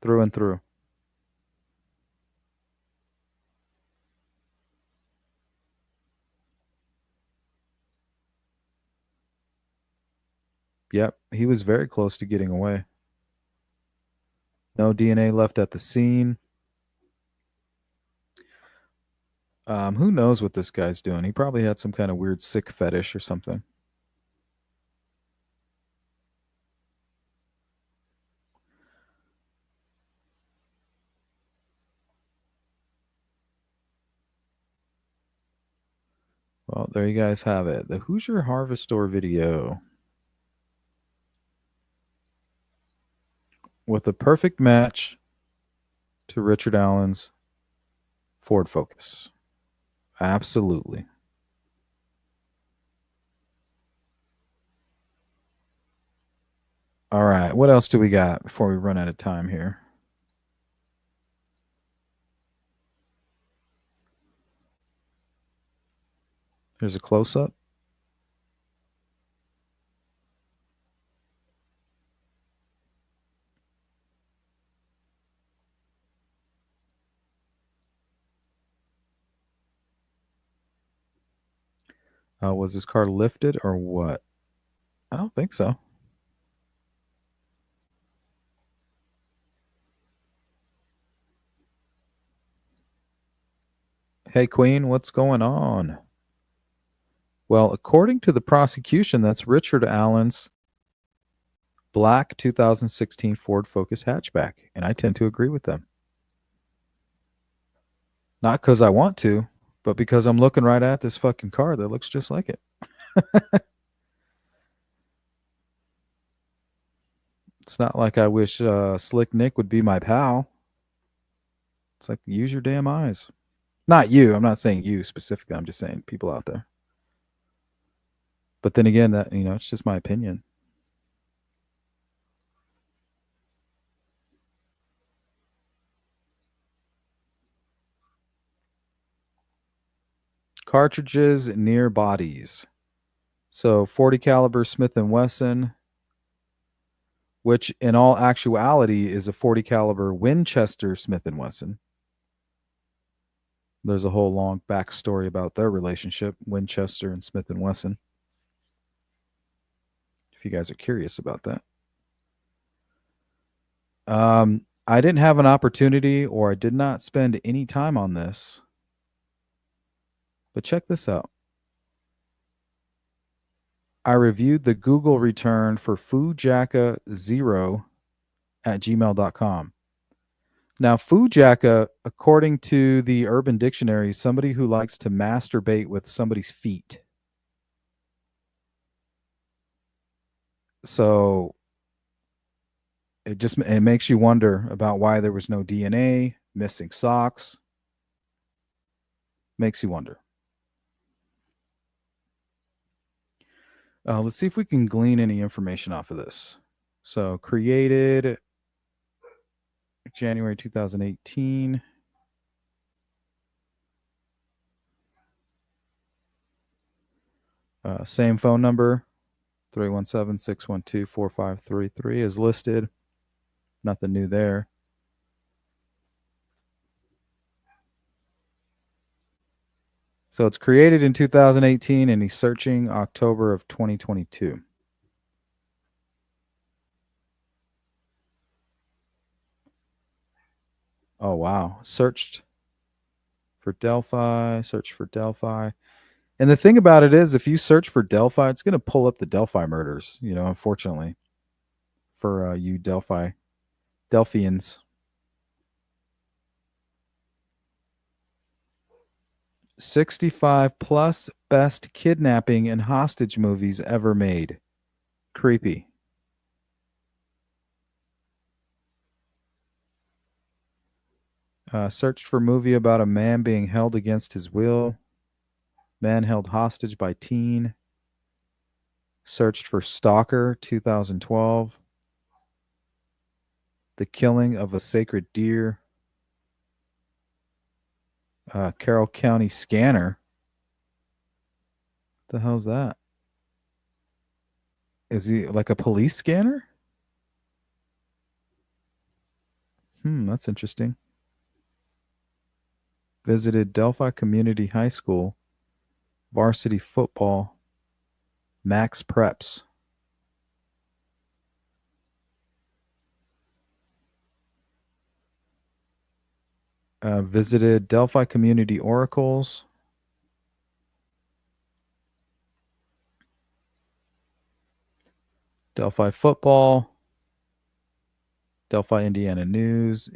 through and through. Yep, he was very close to getting away. No DNA left at the scene. Who knows what this guy's doing? He probably had some kind of weird sick fetish or something. Well, there you guys have it. The Hoosier Harvest Store video. With a perfect match to Richard Allen's Ford Focus. Absolutely. All right. What else do we got before we run out of time here? Here's a close up. Was his car lifted or what? I don't think so. Hey, Queen, what's going on? Well, according to the prosecution, that's Richard Allen's black 2016 Ford Focus hatchback, and I tend to agree with them. Not because I want to, but because I'm looking right at this fucking car that looks just like it. It's not like I wish Slick Nick would be my pal. It's like, use your damn eyes. Not you. I'm not saying you specifically. I'm just saying people out there. But then again, that it's just my opinion. Cartridges near bodies. So 40 caliber Smith and Wesson, which in all actuality is a 40 caliber Winchester Smith and Wesson. There's a whole long backstory about their relationship, Winchester and Smith and Wesson. If you guys are curious about that. I didn't have an opportunity, or I did not spend any time on this. But check this out. I reviewed the Google return for Fujaka0 at gmail.com. Now, Fujaka, according to the Urban Dictionary, is somebody who likes to masturbate with somebody's feet. So it makes you wonder about why there was no DNA, missing socks. Makes you wonder. Let's see if we can glean any information off of this. So created January 2018. Same phone number, 317-612-4533 is listed. Nothing new there. So it's created in 2018, and he's searching October of 2022. Oh, wow. Search for Delphi. And the thing about it is, if you search for Delphi, it's going to pull up the Delphi murders, unfortunately, for you Delphians. 65 plus best kidnapping and hostage movies ever made. Creepy. Searched for movie about a man being held against his will. Man held hostage by teen. Searched for Stalker 2012. The killing of a sacred deer. Carroll County Scanner. The hell's that? Is he like a police scanner? That's interesting. Visited Delphi Community High School. Varsity football. Max Preps. Visited Delphi Community Oracles. Delphi football. Delphi, Indiana News.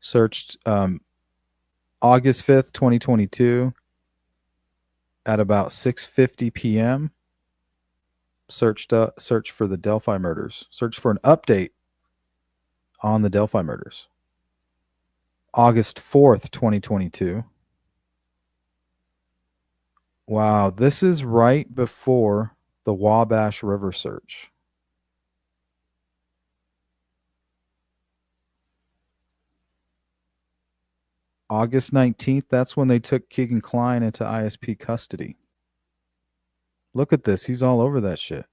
Searched August 5th, 2022 at about 6:50 p.m. Search for the Delphi murders. Search for an update on the Delphi murders. August 4th, 2022. Wow, this is right before the Wabash River search. August 19th, that's when they took Keegan Kline into ISP custody. Look at this. He's all over that shit.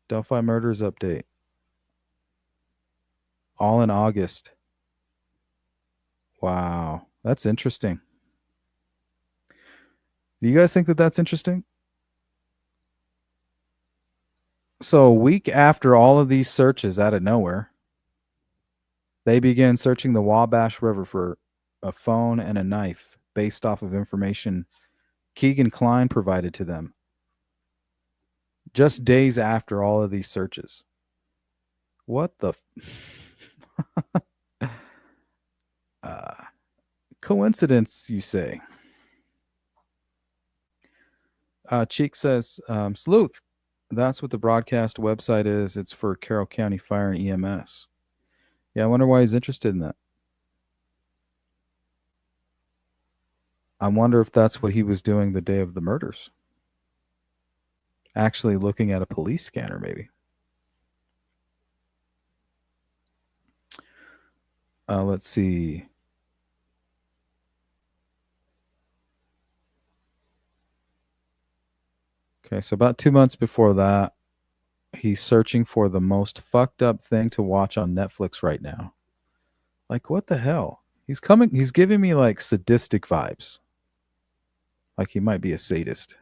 Delphi murders update. All in August. Wow. That's interesting. Do you guys think that that's interesting? So, a week after all of these searches out of nowhere, they began searching the Wabash River for a phone and a knife based off of information Keegan Klein provided to them just days after all of these searches. What the uh, coincidence, you say? Cheek says, Sleuth, that's what the broadcast website is. It's for Carroll County Fire and EMS. Yeah, I wonder why he's interested in that. I wonder if that's what he was doing the day of the murders. Actually looking at a police scanner, maybe. Let's see. Okay, so about 2 months before that, he's searching for the most fucked up thing to watch on Netflix right now. Like, what the hell? He's giving me like sadistic vibes. Like he might be a sadist.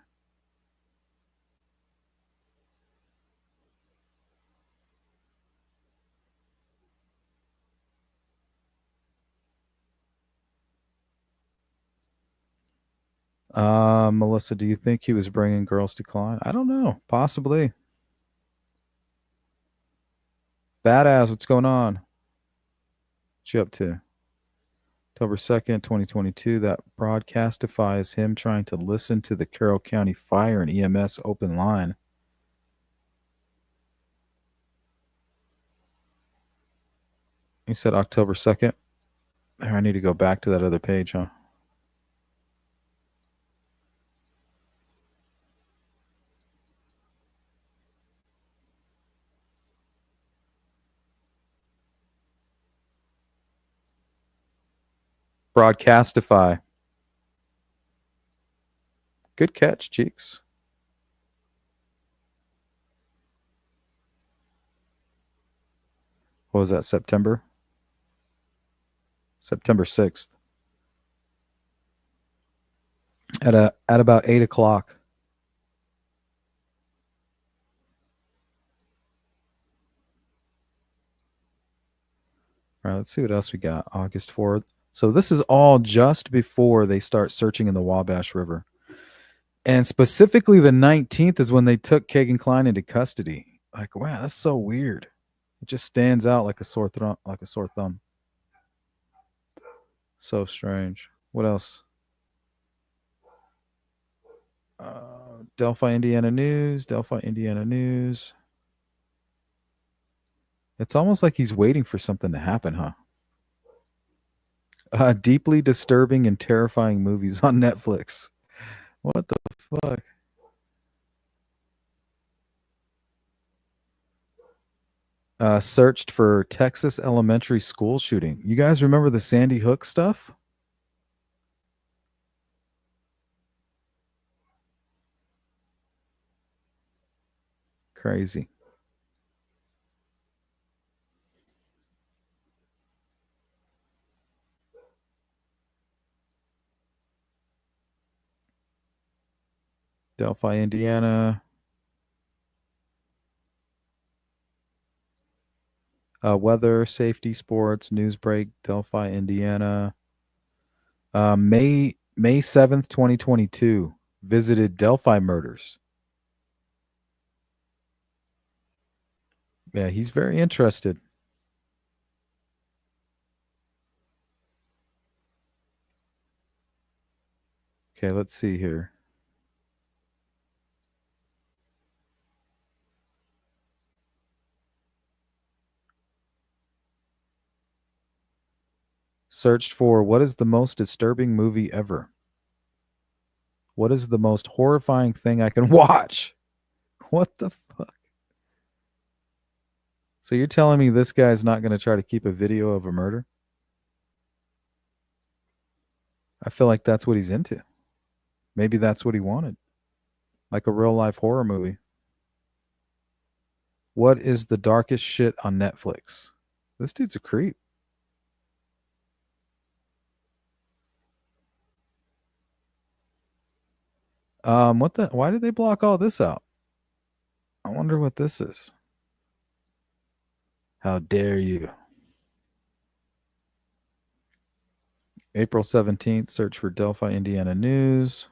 Melissa, do you think he was bringing girls to Klein? I don't know. Possibly. Badass, what's going on? What you up to? October 2nd, 2022. That broadcastifies him trying to listen to the Carroll County Fire and EMS open line. You said October 2nd? I need to go back to that other page, huh? Broadcastify. Good catch, Cheeks. What was that, September? September 6th. At about 8 o'clock. All right, let's see what else we got. August 4th. So this is all just before they start searching in the Wabash River. And specifically the 19th is when they took Keegan Klein into custody. Like, wow, that's so weird. It just stands out like a sore thumb. So strange. What else? Delphi, Indiana News. It's almost like he's waiting for something to happen, huh? Deeply disturbing and terrifying movies on Netflix. What the fuck? Searched for Texas elementary school shooting. You guys remember the Sandy Hook stuff? Crazy. Delphi, Indiana. Weather, safety, sports, news break, Delphi, Indiana. May 7th, 2022. Visited Delphi murders. Yeah, he's very interested. Okay, let's see here. Searched for what is the most disturbing movie ever? What is the most horrifying thing I can watch? What the fuck? So you're telling me this guy's not going to try to keep a video of a murder? I feel like that's what he's into. Maybe that's what he wanted. Like a real life horror movie. What is the darkest shit on Netflix? This dude's a creep. What the? Why did they block all this out? I wonder what this is. How dare you? April 17th, search for Delphi, Indiana news.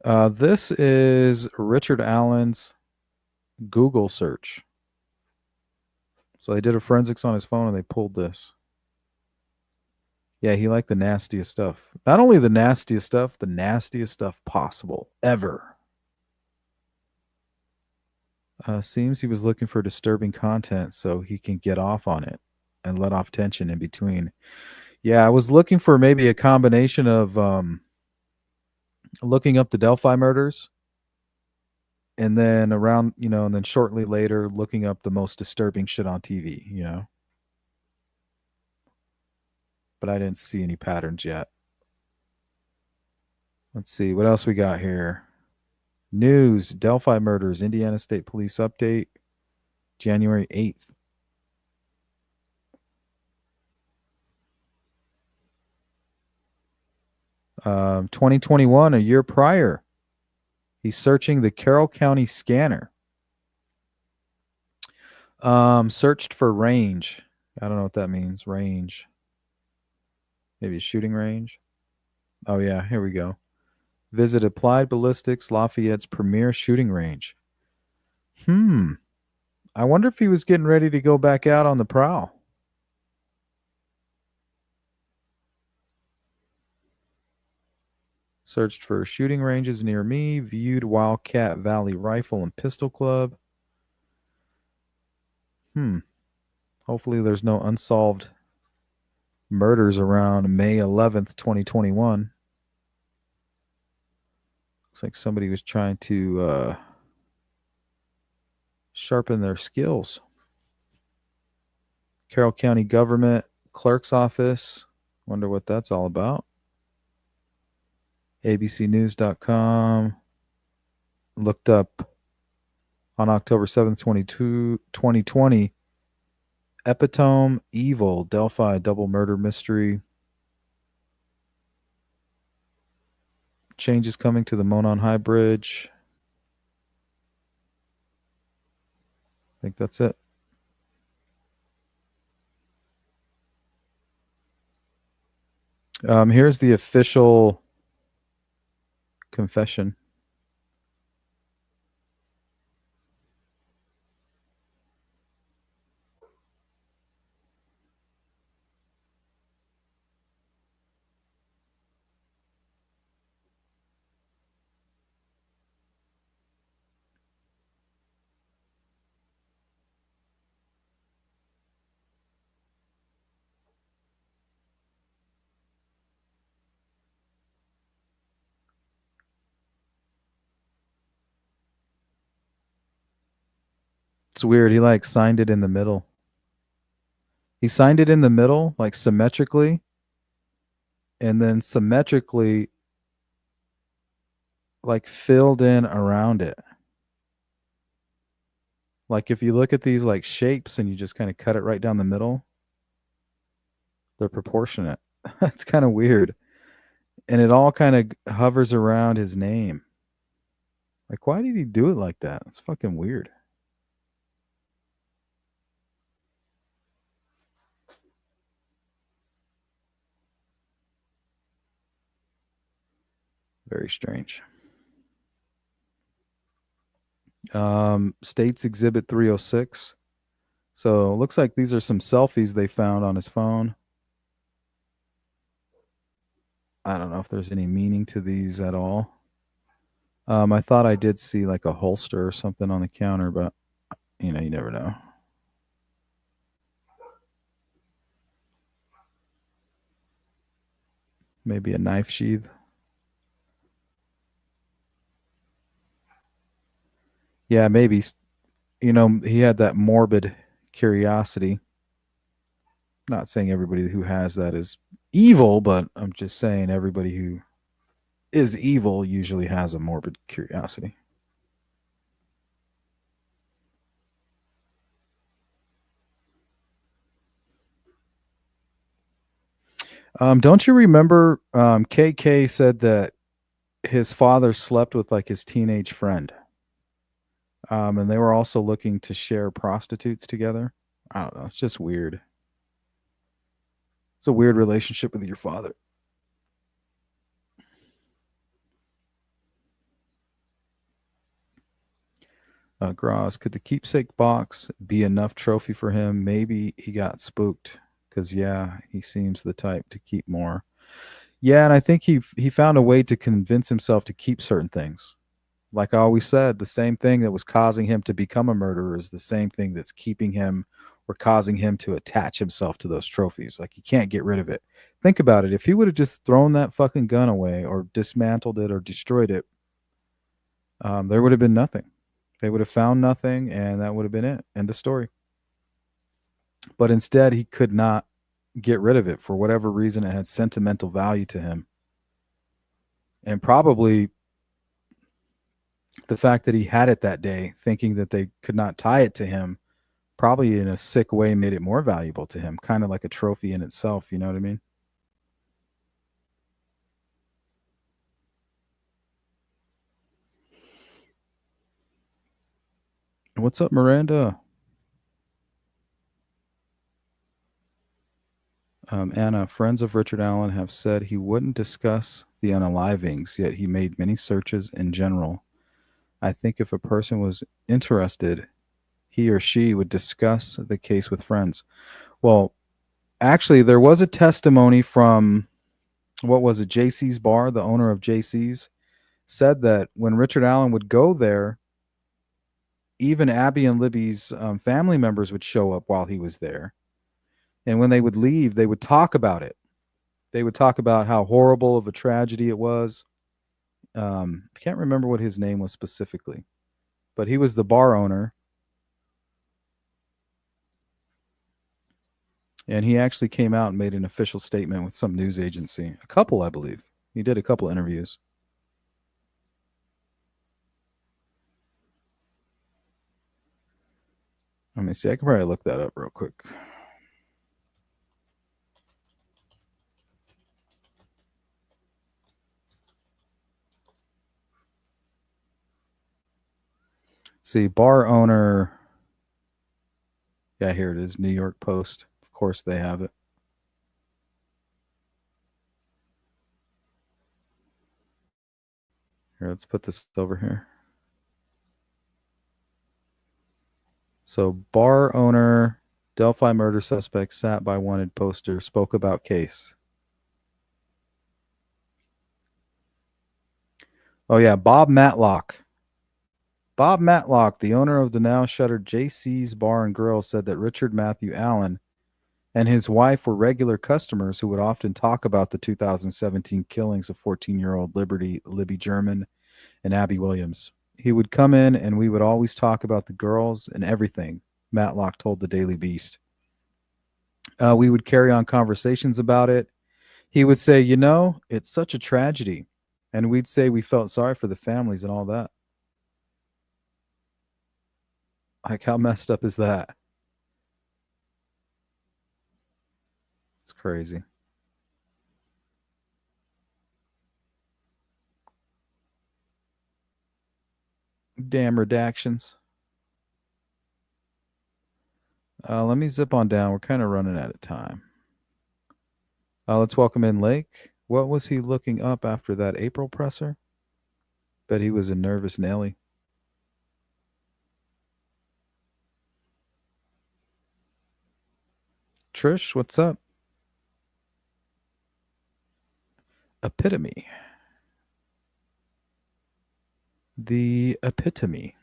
This is Richard Allen's Google search. So they did a forensics on his phone and they pulled this. Yeah, he liked the nastiest stuff. Not only the nastiest stuff possible ever. Seems he was looking for disturbing content so he can get off on it and let off tension in between. Yeah, I was looking for maybe a combination of looking up the Delphi murders and then and then shortly later looking up the most disturbing shit on TV. But I didn't see any patterns yet. Let's see what else we got here. News: Delphi murders. Indiana State Police update. January 8th. 2021, a year prior. He's searching the Carroll County scanner. Searched for range. I don't know what that means. Range. Maybe a shooting range. Oh yeah, here we go. Visit Applied Ballistics, Lafayette's premier shooting range. I wonder if he was getting ready to go back out on the prowl. Searched for shooting ranges near me. Viewed Wildcat Valley Rifle and Pistol Club. Hopefully there's no unsolved murders around May 11th, 2021. Looks like somebody was trying to sharpen their skills. Carroll County Government Clerk's Office. Wonder what that's all about. abcnews.com. Looked up on October 7th, 2020. Epitome Evil Delphi double murder mystery. Changes coming to the Monon High Bridge. I think that's it. Here's the official confession. It's weird. He like signed it in the middle. He signed it in the middle, like symmetrically, and then symmetrically, like filled in around it. Like if you look at these like shapes and you just kind of cut it right down the middle, they're proportionate. It's kind of weird. And it all kind of hovers around his name. Like, why did he do it like that? It's fucking weird. Very strange. States Exhibit 306. So it looks like these are some selfies they found on his phone. I don't know if there's any meaning to these at all. I thought I did see like a holster or something on the counter, but you never know. Maybe a knife sheath. Yeah, maybe. He had that morbid curiosity. Not saying everybody who has that is evil, but I'm just saying everybody who is evil usually has a morbid curiosity. Don't you remember KK said that his father slept with like his teenage friend? And they were also looking to share prostitutes together. I don't know. It's just weird. It's a weird relationship with your father. Gross, could the keepsake box be enough trophy for him? Maybe he got spooked because, yeah, he seems the type to keep more. Yeah, and I think he found a way to convince himself to keep certain things. Like I always said, the same thing that was causing him to become a murderer is the same thing that's keeping him or causing him to attach himself to those trophies. Like he can't get rid of it. Think about it. If he would have just thrown that fucking gun away or dismantled it or destroyed it, there would have been nothing. They would have found nothing, and that would have been it. End of story. But instead, he could not get rid of it for whatever reason. It had sentimental value to him, and probably the fact that he had it that day, thinking that they could not tie it to him, probably in a sick way made it more valuable to him, kind of like a trophy in itself. You know what I mean? What's up, Miranda? Anna, friends of Richard Allen have said he wouldn't discuss the unalivings, yet he made many searches in general. I think if a person was interested, he or she would discuss the case with friends. Well, actually, there was a testimony from what was it, JC's Bar, the owner of JC's, said that when Richard Allen would go there, even Abby and Libby's family members would show up while he was there. And when they would leave, they would talk about it. They would talk about how horrible of a tragedy it was. I can't remember what his name was specifically, but he was the bar owner. And he actually came out and made an official statement with some news agency. A couple, I believe. He did a couple interviews. Let me see. I can probably look that up real quick. See, bar owner. Yeah, here it is. New York Post. Of course, they have it. Here, let's put this over here. So, bar owner, Delphi murder suspect sat by wanted poster, spoke about case. Oh, yeah, Bob Matlock. Bob Matlock, the owner of the now shuttered JC's Bar and Grill, said that Richard Matthew Allen and his wife were regular customers who would often talk about the 2017 killings of 14-year-old Libby German and Abby Williams. He would come in and we would always talk about the girls and everything, Matlock told the Daily Beast. We would carry on conversations about it. He would say, it's such a tragedy. And we'd say we felt sorry for the families and all that. Like, how messed up is that? It's crazy. Damn redactions. Let me zip on down. We're kind of running out of time. Let's welcome in Lake. What was he looking up after that April presser? Bet he was a nervous Nelly. Trish, what's up? Epitome. The epitome.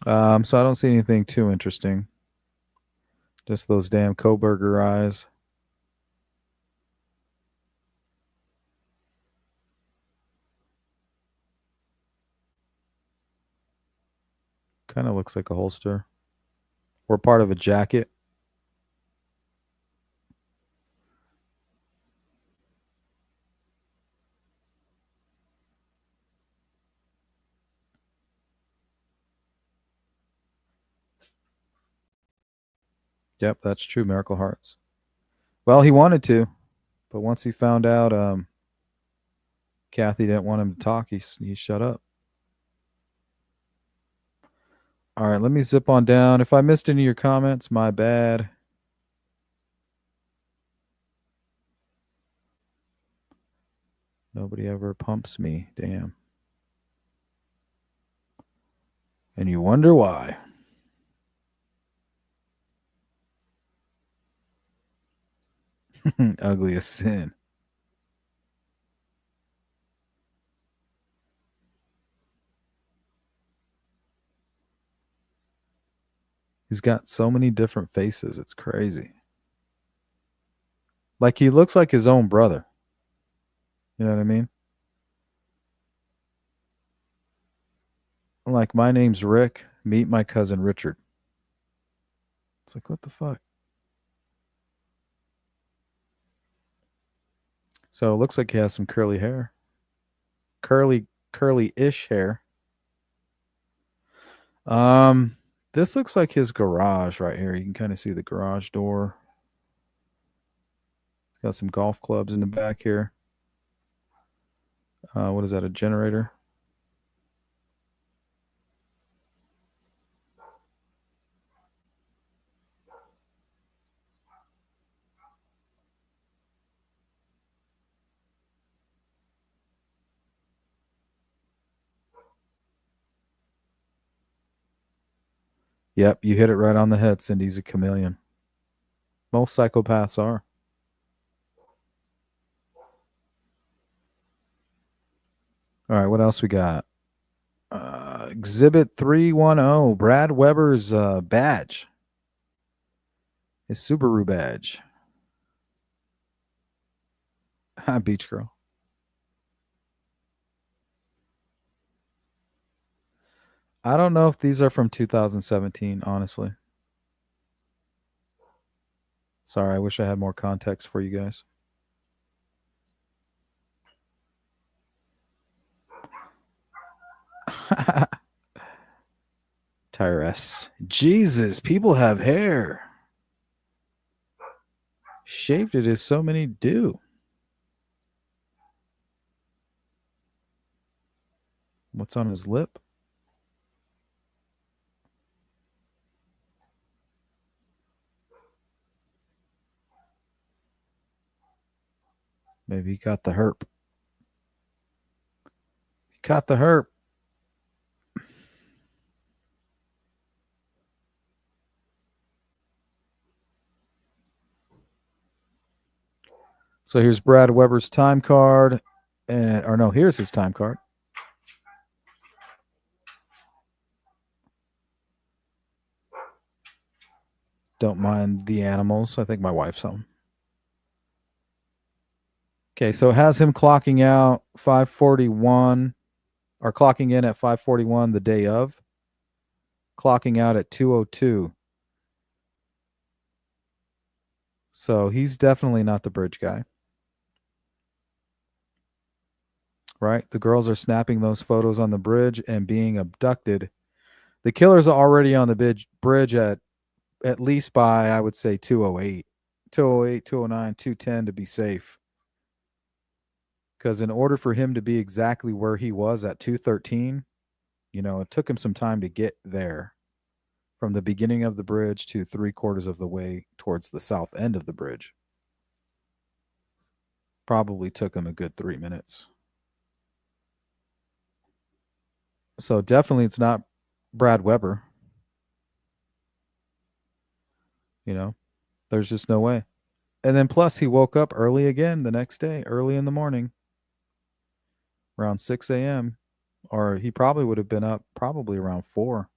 So I don't see anything too interesting. Just those damn Koberger eyes. Kind of looks like a holster. or part of a jacket. Yep, that's true. Miracle Hearts. Well, he wanted to, but once he found out Kathy didn't want him to talk, he shut up. All right, let me zip on down. If I missed any of your comments, my bad. Nobody ever pumps me. Damn. And you wonder why. Ugliest sin. He's got so many different faces. It's crazy. Like he looks like his own brother. You know what I mean? Like, my name's Rick. Meet my cousin Richard. It's like, what the fuck? So it looks like he has some curly hair. Curly-ish hair. This looks like his garage right here. You can kind of see the garage door. He's got some golf clubs in the back here. What is that, a generator? Yep, you hit it right on the head, Cindy's a chameleon. Most psychopaths are. All right, what else we got? Exhibit 310, Brad Weber's badge. His Subaru badge. Beach girl. I don't know if these are from 2017, honestly. Sorry, I wish I had more context for you guys. Tyress. Jesus, people have hair. Shaved it as so many do. What's on his lip? Maybe he got the herp. He caught the herp. So here's Brad Weber's time card. Here's his time card. Don't mind the animals. I think my wife's home. Okay, so it has him clocking out 5:41, or clocking in at 5:41 the day of, clocking out at 2:02. So he's definitely not the bridge guy. Right? The girls are snapping those photos on the bridge and being abducted. The killers are already on the bridge at least by, I would say, 2:08. 2:08, 2:09, 2:10 to be safe. Because in order for him to be exactly where he was at 2:13, it took him some time to get there. From the beginning of the bridge to 3/4 of the way towards the south end of the bridge. Probably took him a good 3 minutes. So definitely it's not Brad Weber. There's just no way. And then plus he woke up early again the next day, early in the morning, around 6 a.m. Or he probably would have been up probably around 4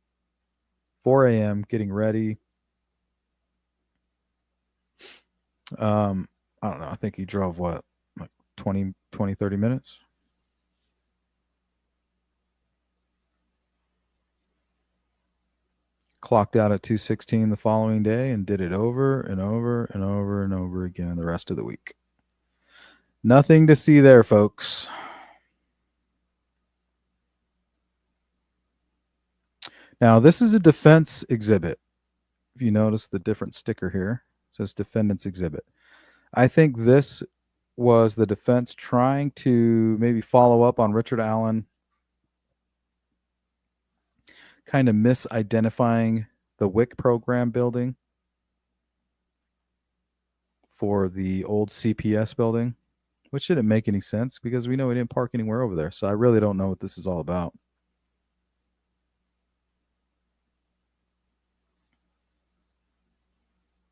a.m. getting ready. I don't know. I think he drove what, like 20, 30 minutes. clocked out at 2:16 the following day and did it over and over and over and over again the rest of the week. Nothing to see there, folks. Now, this is a defense exhibit. If you notice the different sticker here, it says defendant's exhibit. I think this was the defense trying to maybe follow up on Richard Allen, kind of misidentifying the WIC program building for the old CPS building, which didn't make any sense because we know we didn't park anywhere over there. So I really don't know what this is all about.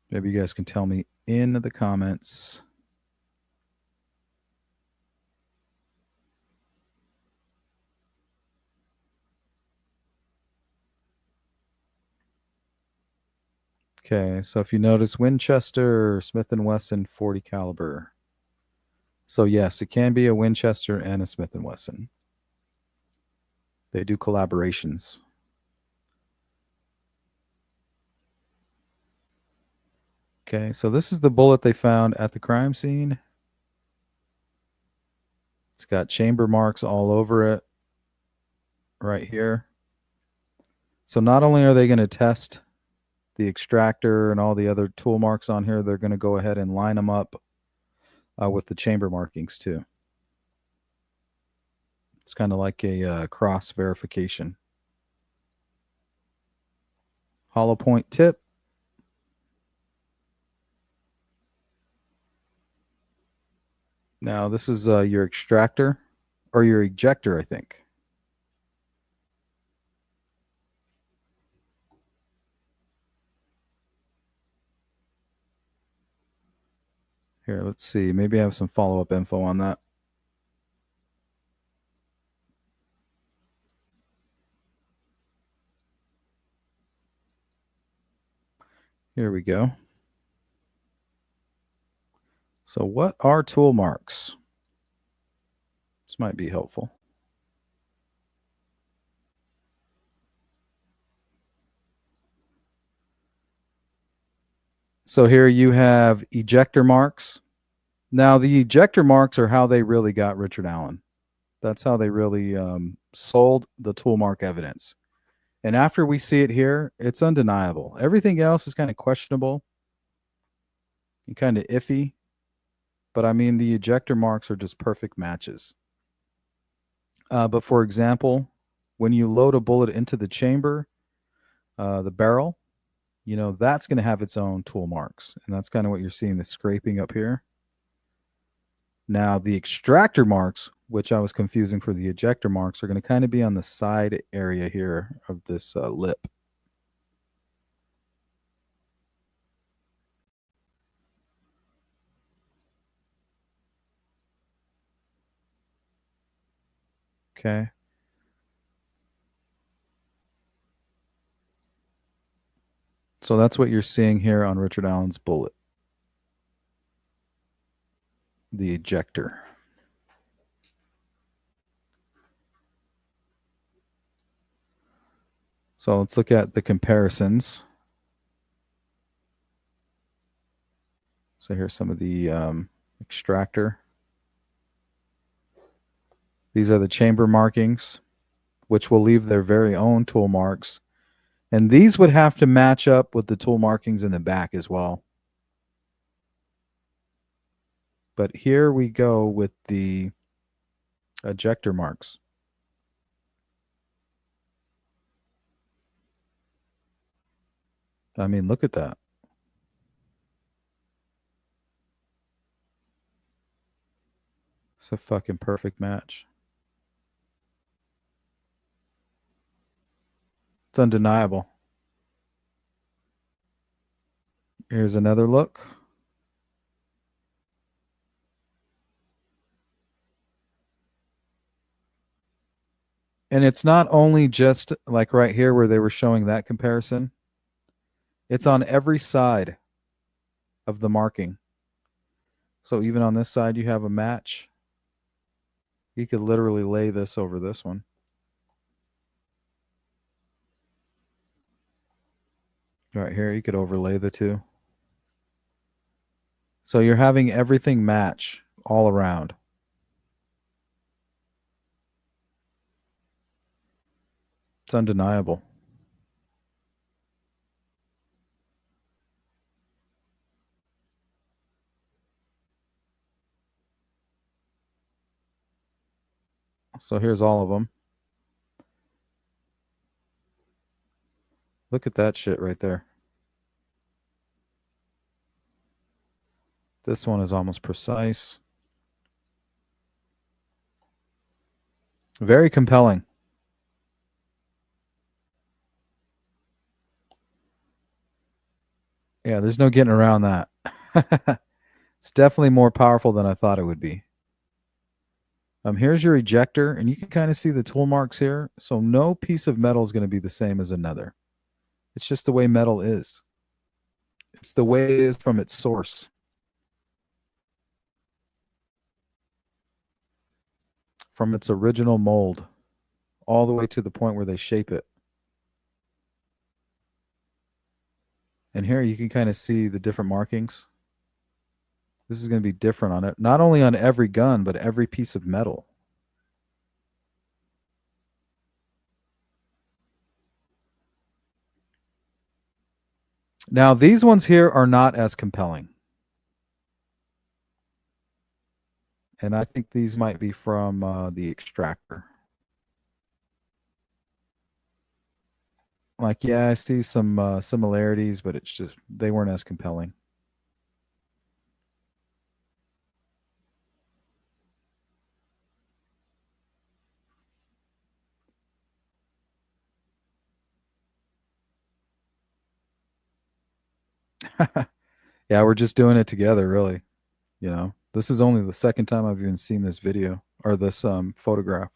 Maybe you guys can tell me in the comments. Okay, so if you notice Winchester, Smith & Wesson 40 caliber. So yes, it can be a Winchester and a Smith & Wesson. They do collaborations. Okay, so this is the bullet they found at the crime scene. It's got chamber marks all over it right here. So not only are they going to test the extractor and all the other tool marks on here, they're going to go ahead and line them up with the chamber markings too. It's kind of like a cross verification. Hollow point tip. Now this is your extractor or your ejector, I think. Here, let's see. Maybe I have some follow-up info on that. Here we go. So what are tool marks? This might be helpful. So here you have ejector marks. Now the ejector marks are how they really got Richard Allen. That's how they really sold the tool mark evidence. And after we see it here, it's undeniable. Everything else is kind of questionable and kind of iffy. But I mean, the ejector marks are just perfect matches. But for example, when you load a bullet into the chamber, the barrel, you know, that's going to have its own tool marks. And that's kind of what you're seeing, the scraping up here. Now, the extractor marks, which I was confusing for the ejector marks, are going to kind of be on the side area here of this lip. Okay. So that's what you're seeing here on Richard Allen's bullet. The ejector. So let's look at the comparisons. So here's some of the extractor. These are the chamber markings, which will leave their very own tool marks. And these would have to match up with the tool markings in the back as well. But here we go with the ejector marks. I mean, look at that. It's a fucking perfect match. It's undeniable. Here's another look. And it's not only just like right here where they were showing that comparison. It's on every side of the marking. So even on this side, you have a match. You could literally lay this over this one. Right here, you could overlay the two. So you're having everything match all around. It's undeniable. So here's all of them. Look at that shit right there. This one is almost precise. Very compelling. Yeah, there's no getting around that. It's definitely more powerful than I thought it would be. Here's your ejector, and you can kind of see the tool marks here. So no piece of metal is going to be the same as another. It's just the way metal is. It's the way it is from its source. From its original mold, all the way to the point where they shape it. And here you can kind of see the different markings. This is going to be different on it, not only on every gun, but every piece of metal. Now, these ones here are not as compelling. And I think these might be from the extractor. Like, yeah, I see some similarities, but it's just, they weren't as compelling. Yeah, we're just doing it together, really. You know, this is only the second time I've even seen this video or this photograph.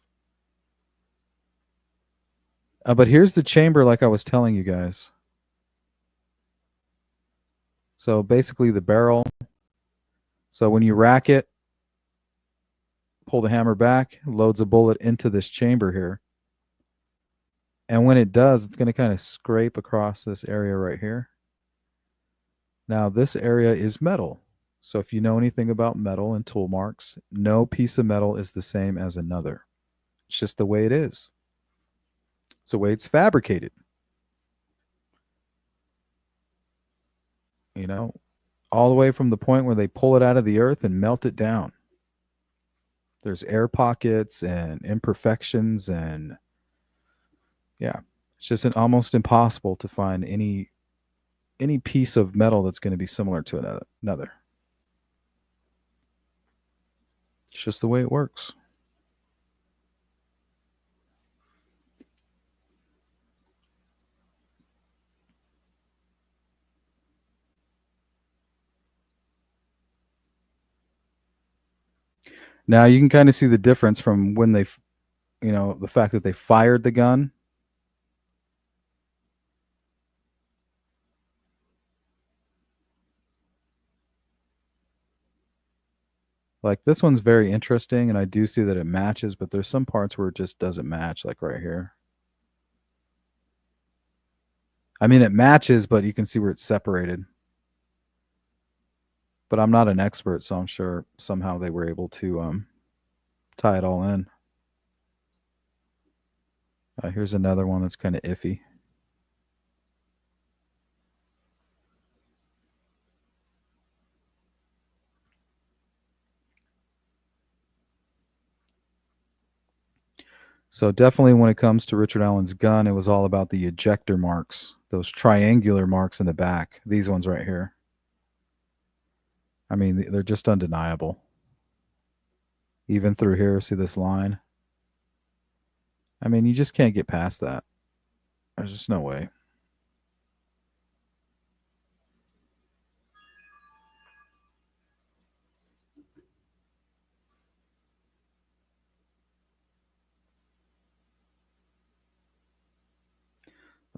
But here's the chamber like I was telling you guys. So basically the barrel. So when you rack it, pull the hammer back, loads a bullet into this chamber here. And when it does, it's going to kind of scrape across this area right here. Now, this area is metal. So if you know anything about metal and tool marks, no piece of metal is the same as another. It's just the way it is. It's the way it's fabricated. You know, all the way from the point where they pull it out of the earth and melt it down. There's air pockets and imperfections, and yeah, it's just almost impossible to find any piece of metal that's going to be similar to another. It's just the way it works. Now you can kind of see the difference from when they, you know, the fact that they fired the gun. Like this one's very interesting, and I do see that it matches, but there's some parts where it just doesn't match, like right here. I mean, it matches, but you can see where it's separated. But I'm not an expert, so I'm sure somehow they were able to tie it all in. Here's another one that's kind of iffy. So definitely when it comes to Richard Allen's gun, it was all about the ejector marks, those triangular marks in the back. These ones right here. I mean, they're just undeniable. Even through here, see this line? I mean, you just can't get past that. There's just no way.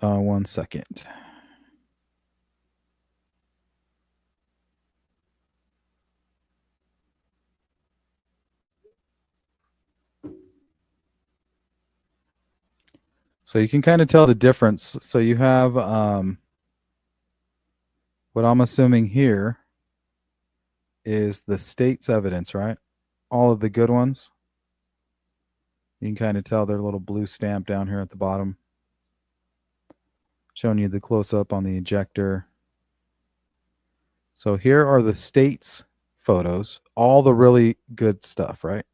One second. So you can kind of tell the difference. So you have What I'm assuming here is the state's evidence, right? All of the good ones. You can kind of tell their little blue stamp down here at the bottom, showing you the close-up on the ejector. So here are the state's photos, all the really good stuff, right?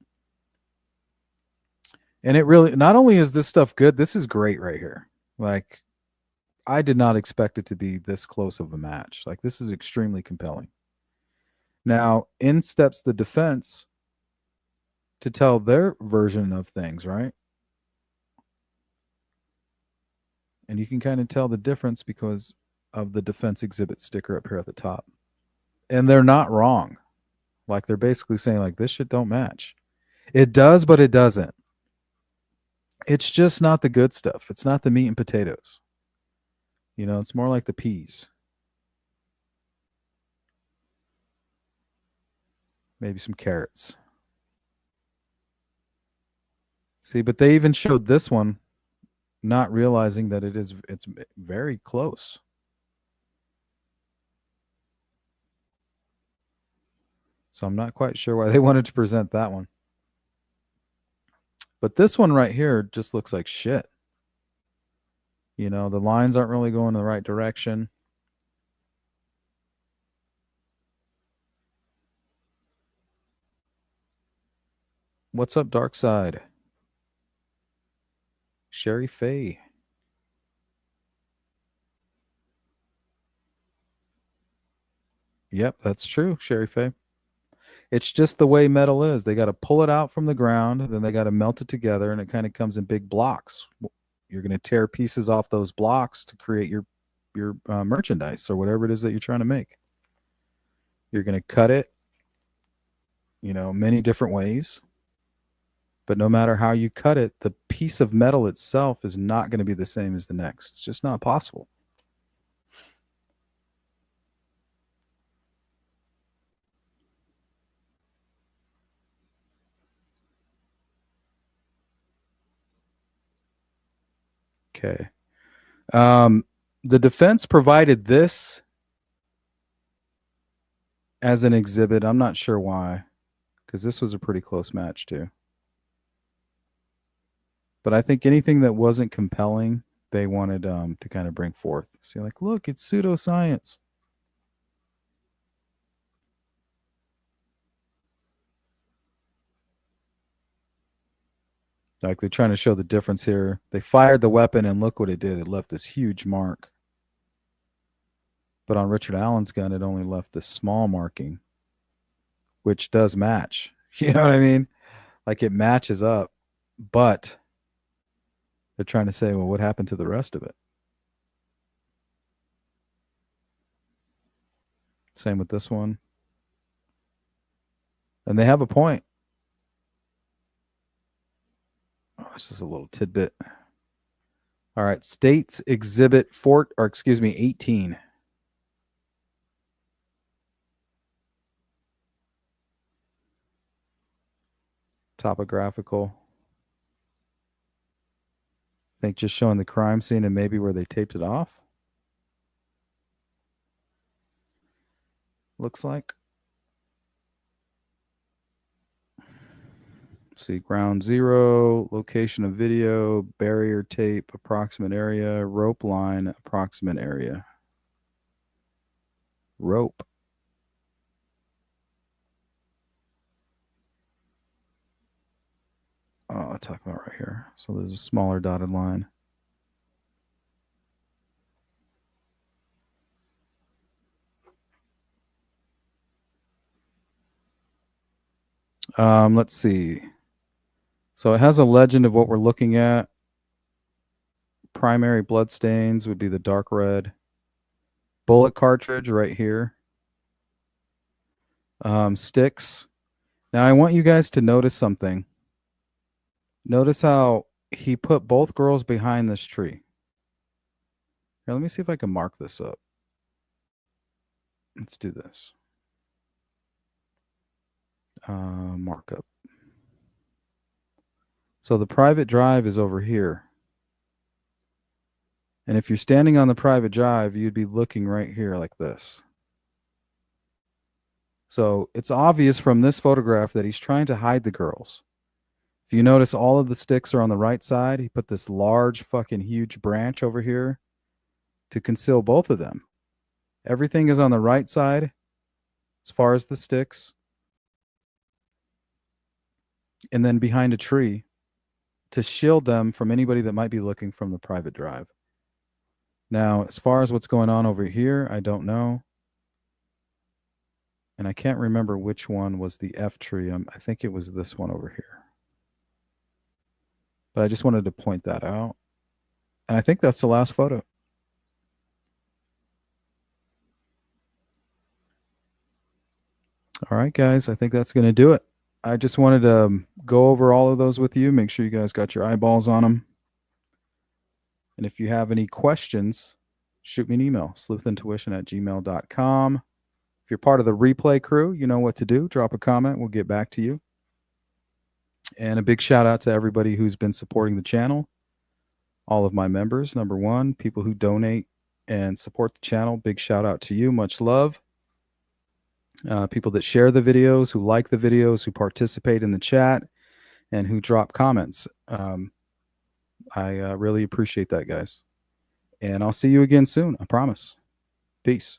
And it really, not only is this stuff good, this is great right here. Like, I did not expect it to be this close of a match. Like, this is extremely compelling. Now, in steps the defense to tell their version of things, right? And you can kind of tell the difference because of the defense exhibit sticker up here at the top. And they're not wrong. Like, they're basically saying, like, this shit don't match. It does, but it doesn't. It's just not the good stuff. It's not the meat and potatoes. You know, it's more like the peas. Maybe some carrots. See, but they even showed this one, not realizing that it's very close. So I'm not quite sure why they wanted to present that one. But this one right here just looks like shit. You know, the lines aren't really going in the right direction. What's up, Dark Side? Sherry Faye. Yep, that's true, Sherry Faye. It's just the way metal is. They got to pull it out from the ground, then they got to melt it together, and it kind of comes in big blocks. You're going to tear pieces off those blocks to create your merchandise or whatever it is that you're trying to make. You're going to cut it, you know, many different ways. But no matter how you cut it, the piece of metal itself is not going to be the same as the next. It's just not possible. Okay. The defense provided this as an exhibit. I'm not sure why, because this was a pretty close match too. But I think anything that wasn't compelling, they wanted to kind of bring forth. So you're like, look, it's pseudoscience. Like, they're trying to show the difference here. They fired the weapon, and look what it did. It left this huge mark. But on Richard Allen's gun, it only left this small marking, which does match. You know what I mean? Like, it matches up. But they're trying to say, well, what happened to the rest of it? Same with this one. And they have a point. Oh, it's just a little tidbit. All right, States Exhibit 18. Topographical. I think just showing the crime scene and maybe where they taped it off. Looks like. See, ground zero, location of video, barrier tape, approximate area, rope line, approximate area. Rope. Oh, I'll talk about right here. So there's a smaller dotted line. Let's see. So it has a legend of what we're looking at. Primary blood stains would be the dark red. Bullet cartridge right here. Sticks. Now I want you guys to notice something. Notice how he put both girls behind this tree. Here, let me see if I can mark this up. Let's do this. Markup. So the private drive is over here. And if you're standing on the private drive, you'd be looking right here like this. So it's obvious from this photograph that he's trying to hide the girls. If you notice, all of the sticks are on the right side. He put this large fucking huge branch over here to conceal both of them. Everything is on the right side as far as the sticks. And then behind a tree to shield them from anybody that might be looking from the private drive. Now, as far as what's going on over here, I don't know. And I can't remember which one was the F tree. I think it was this one over here. But I just wanted to point that out. And I think that's the last photo. All right, guys, I think that's going to do it. I just wanted to go over all of those with you. Make sure you guys got your eyeballs on them. And if you have any questions, shoot me an email, sleuthintuition@gmail.com. If you're part of the replay crew, you know what to do. Drop a comment. We'll get back to you. And a big shout out to everybody who's been supporting the channel. All of my members, number one, people who donate and support the channel. Big shout out to you. Much love. People that share the videos, who like the videos, who participate in the chat, and who drop comments. I really appreciate that, guys. And I'll see you again soon. I promise. Peace.